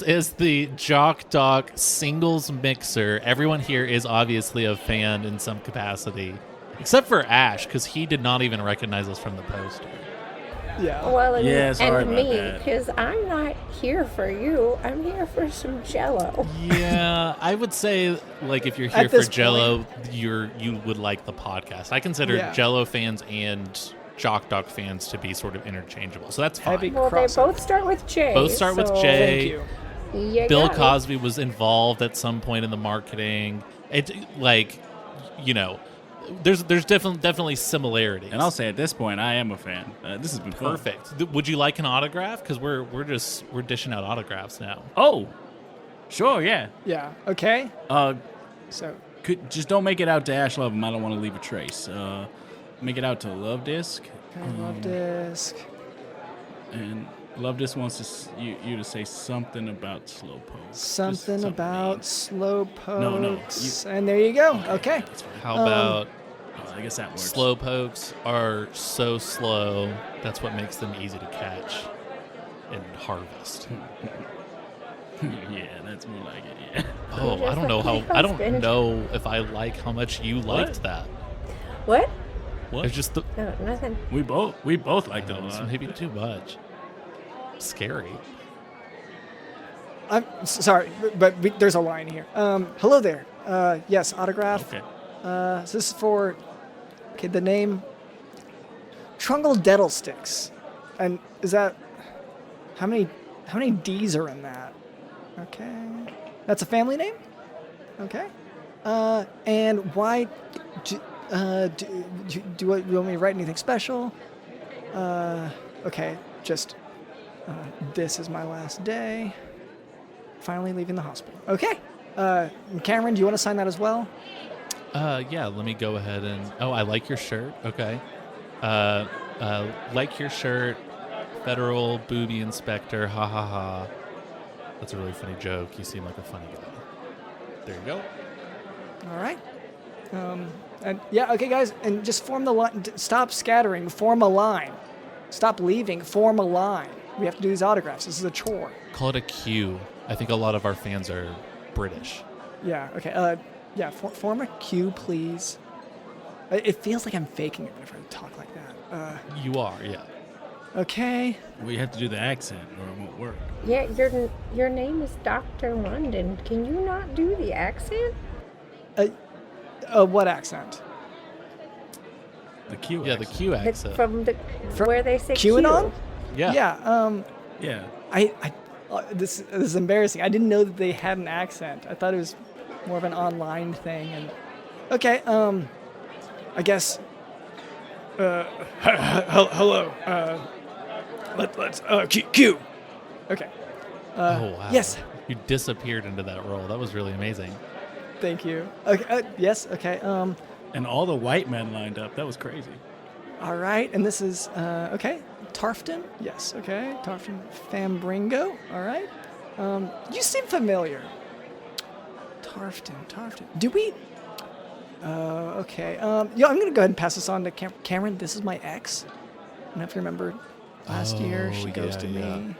is the Jock Doc singles mixer. Everyone here is obviously a fan in some capacity, except for Ash, because he did not even recognize us from the poster. Yeah. Well, and, Yeah, sorry and about me, that. because I'm not here for you. I'm here for some Jello. Yeah, I would say like if you're here At for this Jello, you would like the podcast. I consider Yeah. Jello fans and Jock Doc fans to be sort of interchangeable, so that's fine. Heavy Well, they crossover. both start with J. Both start with so J. Thank you. you Bill got it. Cosby was involved at some point in the marketing. It like, you know, there's definitely similarities. And I'll say at this point, I am a fan. This has been fun. Perfect. Would you like an autograph? Because we're dishing out autographs now. Oh, sure, yeah. Yeah. Okay. So Just don't make it out to Ash Lovem. I don't want to leave a trace. Make it out to Love Disc. okay, love disc. And Love Disc wants you to say something about Slowpoke. Something about slow pokes. No, no, And there you go. Okay. That's fine. How about I guess that works. slow pokes are so slow? That's what makes them easy to catch and harvest. Yeah, that's more like it. Yeah. Oh, I don't know how. I don't know if I like how much you liked that. What? What? It's just the. No, nothing. We both like that a It's lot. maybe too much. Scary. I'm sorry, but there's a line here. Hello there. Yes, autograph. Okay. So this is for the name Trungle Dettlesticks. And is that how many D's are in that? Okay. That's a family name? Okay. And why do you want me to write anything special? Okay, just this is my last day. Finally leaving the hospital. Okay. Cameron, do you want to sign that as well? Yeah, let me go ahead and. Oh, I like your shirt. Okay. Like your shirt, federal booby inspector. Ha ha ha. That's a really funny joke. You seem like a funny guy. There you go. All right. And yeah, okay, guys, and just form the line. Stop scattering. Form a line. Stop leaving. Form a line. We have to do these autographs. This is a chore. Call it a queue. I think a lot of our fans are British. Yeah. Okay. Yeah. Form a queue, please. It feels like I'm faking it whenever I talk like that. You are, yeah. Okay. We have to do the accent or it won't work. Yeah, your name is Dr. London. Can you not do the accent? What accent? The Q Yeah, the accent. Q accent. From From where they say QAnon? Q. Yeah. Yeah. Yeah. This is embarrassing. I didn't know that they had an accent. I thought it was more of an online thing. And okay. I guess. Hello. Let's Q. Okay. Oh, wow. Yes. You disappeared into that role. That was really amazing. Thank you. Okay. Yes. Okay. And all the white men lined up. That was crazy. All right. And this is okay. Tarfton. Yes. Okay. Tarfton Fambringo. All right. You seem familiar. Tarfton. Do we? Okay. Yeah. I'm gonna go ahead and pass this on to Cameron. This is my ex. I don't know if you remember last year. She ghosted me.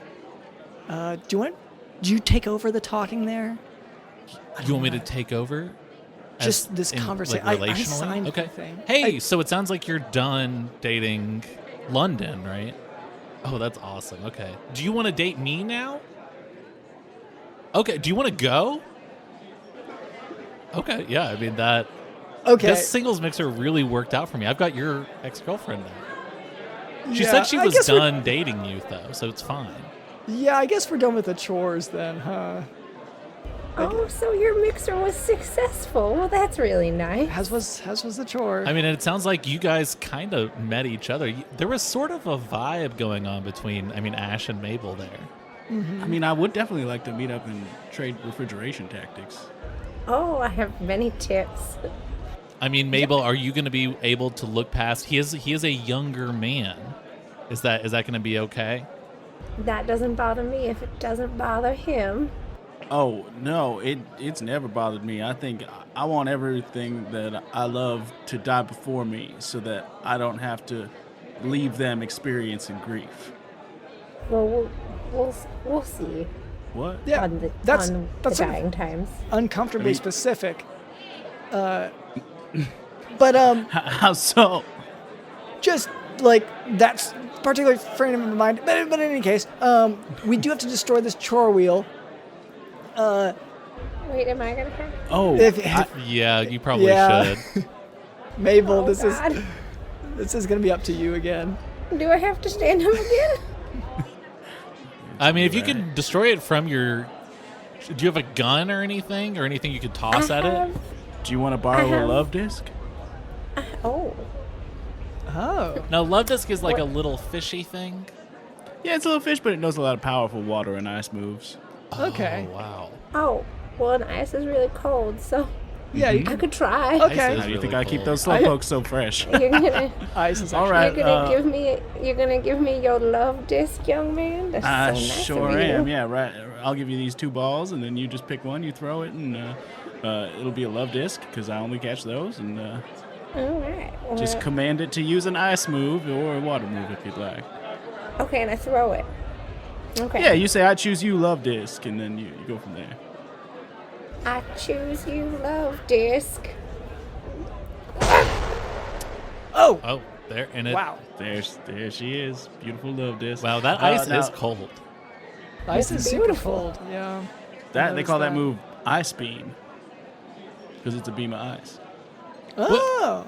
Do you take over the talking there? Do you want me to take over? Just this conversation. Like, I relationally? signed okay. the thing. Hey, so it sounds like you're done dating London, right? Oh, that's awesome. Okay. Do you want to date me now? Okay. Do you want to go? Okay. Yeah. I mean that. Okay. This singles mixer really worked out for me. I've got your ex-girlfriend now. She Yeah, said she I was guess we're- done dating you though, so it's fine. Yeah, I guess we're done with the chores then, huh? Oh, so your mixer was successful. Well, that's really nice. As was the chore. I mean, it sounds like you guys kind of met each other. There was sort of a vibe going on between, Ash and Mabel there. I mean, I would definitely like to meet up and trade refrigeration tactics. Oh, I have many tips. Mabel, are you going to be able to look past? He is a younger man. Is that going to be okay? That doesn't bother me if it doesn't bother him. Oh, no, it's never bothered me. I think I want everything that I love to die before me so that I don't have to leave them experiencing grief. Well, we'll see. What? Yeah, on the that's sort dying of times. uncomfortably I mean- specific. But How so? just like that's particular frame of mind. But in any case, we do have to destroy this chore wheel. Wait, am I gonna have? Oh, Yeah, you probably Yeah. should. Mabel, Oh, this God. is gonna be up to you again. Do I have to stand up again? If you can destroy it from your... Do you have a gun or anything you could toss at it? do you want to borrow a love disc? Oh, Oh, No, Love Disc is like What? a little fishy thing. Yeah, it's a little fish, but it knows a lot of powerful water and ice moves. okay. Oh, wow. oh. Well, and ice is really cold, so Yeah, you I can. could try. Okay. Ice How is do you think really I keep cold. those slowpokes so fresh? You're gonna, Ice is All actually- right. you're gonna give me your love disc, young man. That's I so nice sure of you. am. Yeah, right. I'll give you these 2 balls, and then you just pick one, you throw it, and it'll be a love disc because I only catch those. And All right. Well, just command it to use an ice move or a water move if you'd like. okay, and I throw it. Okay. Yeah, you say I choose you, love disc, and then you go from there. I choose you, love disc. Oh, Oh, there. And it... wow. There she is, beautiful love disc. Wow, that ice now, is cold. Ice is super beautiful. cold. Yeah. That they Notice call that move ice beam because it's a beam of ice. Oh.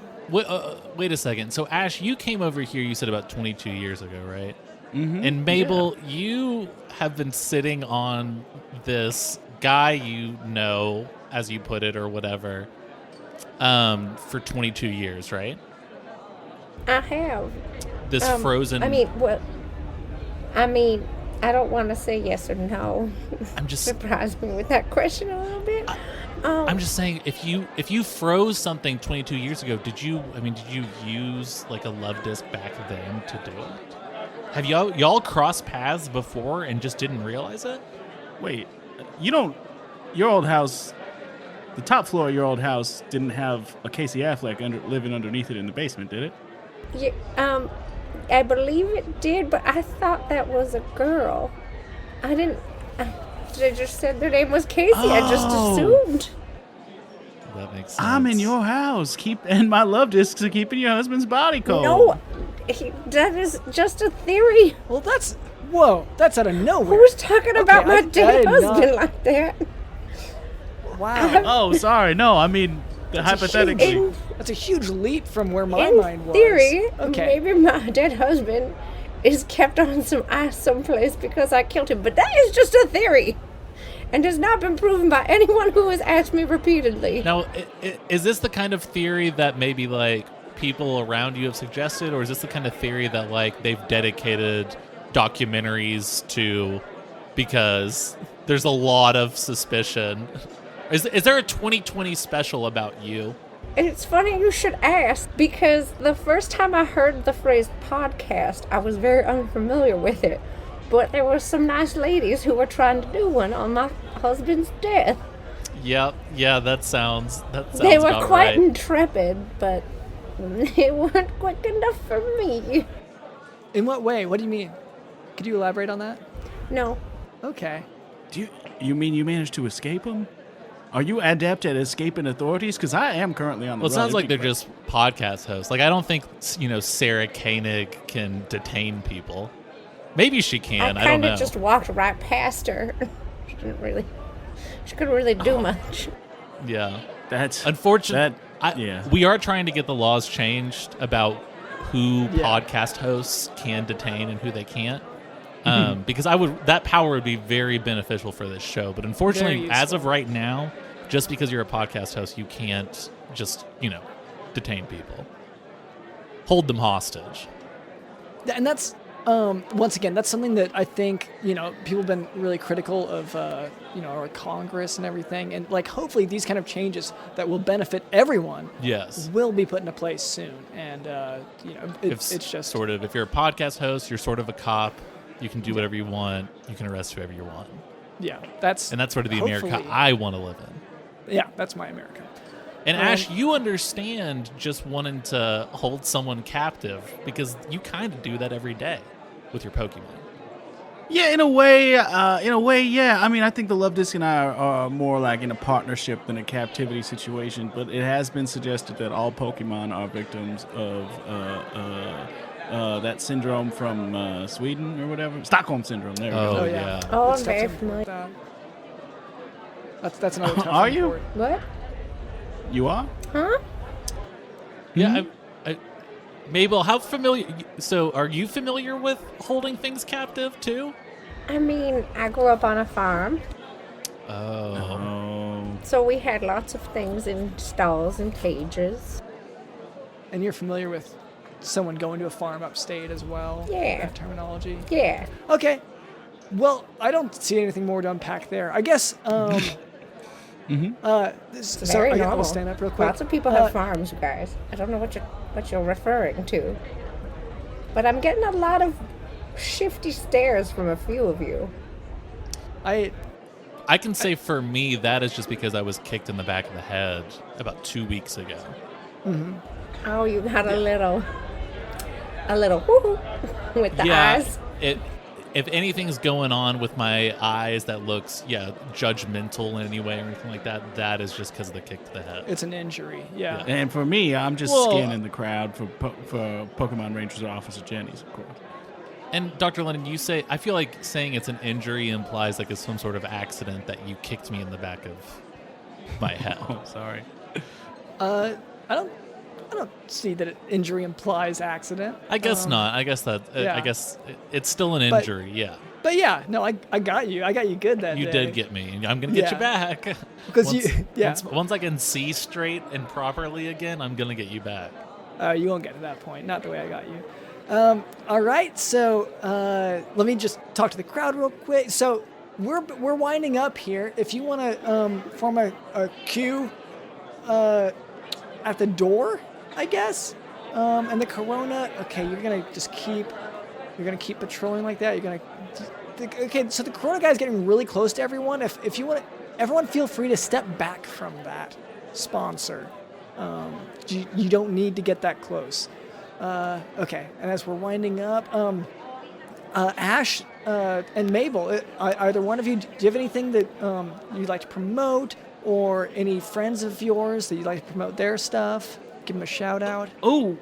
Wait a second. So, Ash, you came over here, you said about 22 years ago, right? Mm-hmm. And Mabel, you have been sitting on this guy you know, as you put it, or whatever, for 22 years, right? I have. This frozen... I don't want to say yes or no. I'm just... Surprise me with that question a little bit. I'm just saying, if you froze something 22 years ago, did you use like a love disc back then to do it? Have y'all crossed paths before and just didn't realize it? Wait, your old house, the top floor of your old house didn't have a Casey Affleck living underneath it in the basement, did it? Yeah, I believe it did, but I thought that was a girl. I didn't. They just said their name was Casey. I just assumed. That makes sense. I'm in your house. And my love discs are keeping your husband's body cold. No, that is just a theory. Well, that's out of nowhere. Who's talking about my I dead did not- husband like that? Wow. Oh, sorry. No, I mean, hypothetically. In That's a huge leap from where my mind was. theory, Okay. maybe my dead husband is kept on some ice someplace because I killed him. But that is just a theory. And has not been proven by anyone who has asked me repeatedly. Now, is this the kind of theory that maybe like people around you have suggested, or is this the kind of theory that like they've dedicated documentaries to because there's a lot of suspicion. Is there a 2020 special about you? It's funny you should ask, because the first time I heard the phrase podcast, I was very unfamiliar with it. But there were some nice ladies who were trying to do one on my husband's death. Yep. Yeah, that sounds They were about quite right. intrepid, but they weren't quick enough for me. In what way? What do you mean? Could you elaborate on that? No. Okay. Do you mean you managed to escape them? Are you adept at escaping authorities? Because I am currently on the Well, it run. sounds like they're just podcast hosts. Like, I don't think, Sarah Koenig can detain people. Maybe she can. I don't kind know. of just walked right past her. She couldn't really do much. Yeah. That's Unfortunate. yeah. We are trying to get the laws changed about who podcast hosts can detain and who they can't. Because that power would be very beneficial for this show. But unfortunately, as of right now, just because you're a podcast host, you can't just, detain people. Hold them hostage. And that's, once again, that's something that I think, people have been really critical of, our Congress and everything. And, hopefully these kind of changes that will benefit everyone Yes. will be put into place soon. And, it's just... Sort of, if you're a podcast host, you're sort of a cop. You can do whatever you want. You can arrest whoever you want. Yeah, that's sort of the America I want to live in. Yeah, that's my America. And Ash, you understand just wanting to hold someone captive because you kind of do that every day with your Pokemon. Yeah, in a way, yeah. I mean, I think the Love Disc and I are more like in a partnership than a captivity situation, but it has been suggested that all Pokemon are victims of that syndrome from Sweden or whatever. Stockholm Syndrome, there we go. Oh, yeah. Oh, That's I'm very tough. familiar. That's another tough Are one you? for it. What? You are? Huh? Yeah, Mabel, how familiar? So, are you familiar with holding things captive too? I mean, I grew up on a farm, Oh, so we had lots of things in stalls and cages. And you're familiar with someone going to a farm upstate as well? Yeah. That terminology? Yeah. Okay. Well, I don't see anything more to unpack there. I guess, so Very I normal. will stand up real quick. Lots of people have farms, you guys. I don't know what you're referring to, but I'm getting a lot of shifty stares from a few of you. I can say for me that is just because I was kicked in the back of the head about 2 weeks ago. Mm-hmm. Oh, you got a little woo with the eyes. If anything's going on with my eyes that looks, judgmental in any way or anything like that, that is just because of the kick to the head. It's an injury, yeah. And for me, I'm just scanning the crowd for Pokemon Rangers Officer Jany's, of course. And Dr. Lennon, I feel like saying it's an injury implies like it's some sort of accident that you kicked me in the back of my head. Oh, sorry. I don't see that injury implies accident. I guess not. I guess yeah. I guess it's still an injury. Yeah. But yeah, no, I got you. I got you good that You day. did get me. I'm gonna get you back. Because once I can see straight and properly again, I'm gonna get you back. You won't get to that point. Not the way I got you. All right, so let me just talk to the crowd real quick. So we're winding up here. If you want to form a queue at the door, I guess. And the Corona. Okay, you're gonna keep patrolling like that. Okay, so the Corona guy's getting really close to everyone. If you want, everyone feel free to step back from that sponsor. You don't need to get that close. Okay, and as we're winding up, Ash and Mabel, either one of you, do you have anything that you'd like to promote, or any friends of yours that you'd like to promote their stuff? Give them a shout out. Oh,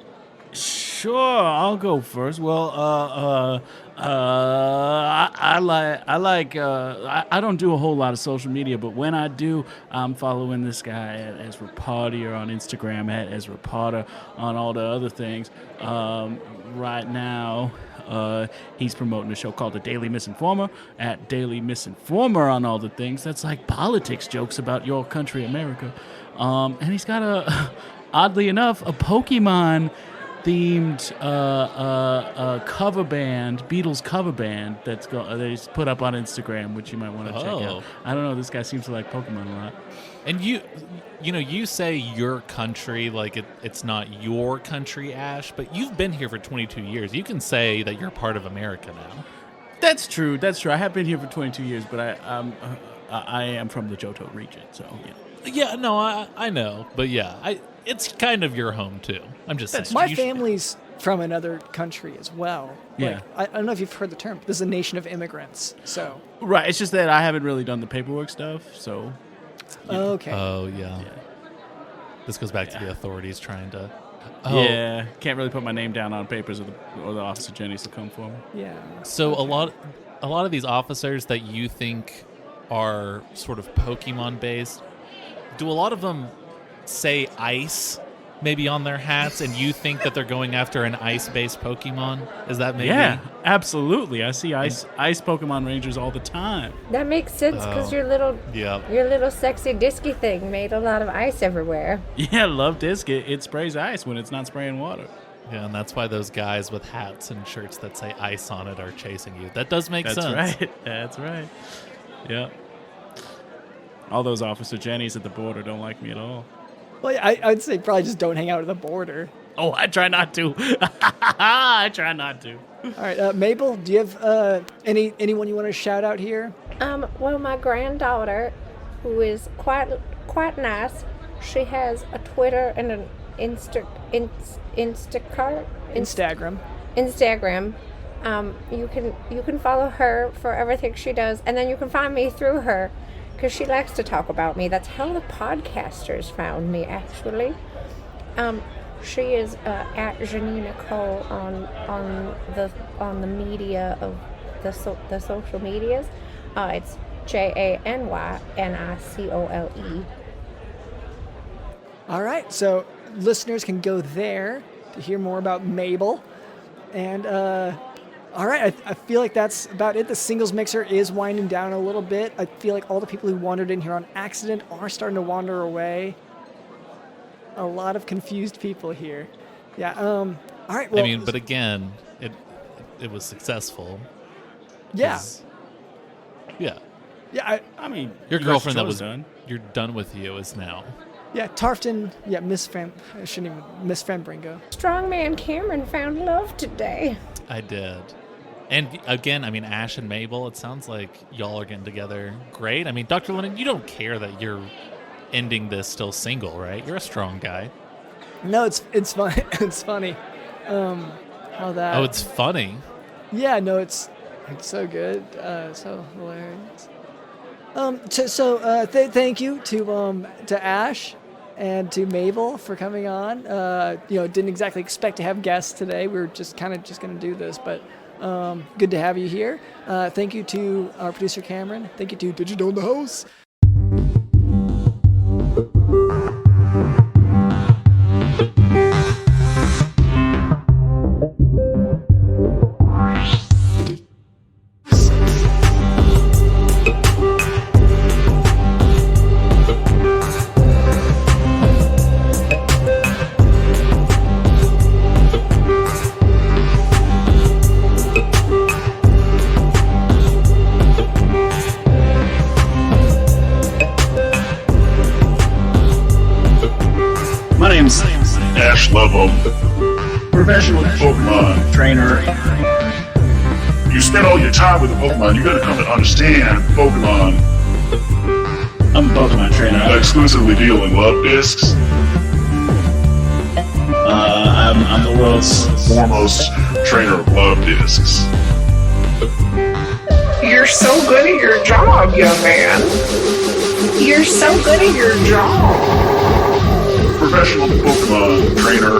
sure. I'll go first. Well, I don't do a whole lot of social media, but when I do, I'm following this guy at Ezra Parter on Instagram, at Ezra Parter on all the other things. Right now, he's promoting a show called the Daily Misinformer at Daily Misinformer on all the things. That's like politics jokes about your country, America. And he's got oddly enough, a Pokemon themed cover band, Beatles cover band that's they put up on Instagram, which you might want to check out. I don't know. This guy seems to like Pokemon a lot. And you say your country like it's not your country, Ash, but you've been here for 22 years. You can say that you're part of America now. That's true. I have been here for 22 years, but I am from the Johto region, so yeah. Yeah, no, I know, but yeah, it's kind of your home too. I'm just saying. My family's from another country as well. Yeah. I don't know if you've heard the term. This is a nation of immigrants. So. Right. It's just that I haven't really done the paperwork stuff, so. Okay. Oh yeah. This goes back to the authorities trying to. Oh. Yeah, can't really put my name down on papers, or the officer Jany's to come for me. Yeah. So a lot of these officers that you think are sort of Pokemon based, do a lot of them say ice maybe on their hats, and you think that they're going after an ice-based Pokemon? Is that maybe? Yeah, absolutely. I see ice Pokemon Rangers all the time. That makes sense because your little sexy disky thing made a lot of ice everywhere. Yeah, love disc. It sprays ice when it's not spraying water. Yeah, and that's why those guys with hats and shirts that say ice on it are chasing you. That does make sense. That's right. Yeah. All those Officer Jennys at the border don't like me at all. Well, yeah, I'd say probably just don't hang out at the border. Oh, I try not to. I try not to. All right, Mabel, do you have anyone you want to shout out here? Well, my granddaughter, who is quite nice, she has a Twitter and an Instagram. You can follow her for everything she does, and then you can find me through her because she likes to talk about me. That's how the podcasters found me, actually. She is at Jany Nicole on the media of the social medias. It's JANYNICOLE. All right, so listeners can go there to hear more about Mabel. And all right, I feel like that's about it. The singles mixer is winding down a little bit. I feel like all the people who wandered in here on accident are starting to wander away. A lot of confused people here. Yeah. All right. Well, I mean, but again, it was successful. Yeah. Yeah. Yeah. I mean, your girlfriend that was done. You're done with you is now. Yeah, Tarfton. Yeah, Miss Fambringo. Strongman Cameron found love today. I did. And again, I mean, Ash and Mabel, it sounds like y'all are getting together great. I mean, Dr. Lennon, you don't care that you're ending this still single, right? You're a strong guy. No, it's fun. It's funny. How that. Oh, it's funny. Yeah, no, it's so good. So hilarious. Thank you to Ash and to Mabel for coming on. Didn't exactly expect to have guests today. We were just going to do this, but good to have you here. Thank you to our producer Cameron. Thank you to Digital in the House. Ash Lovem, professional Pokemon trainer. You spend all your time with a Pokemon, you gotta come to understand Pokemon. I'm a Pokemon trainer. I exclusively deal in love discs. I'm the world's foremost trainer of love discs. You're so good at your job, young man. You're so good at your job. Professional Pokemon trainer.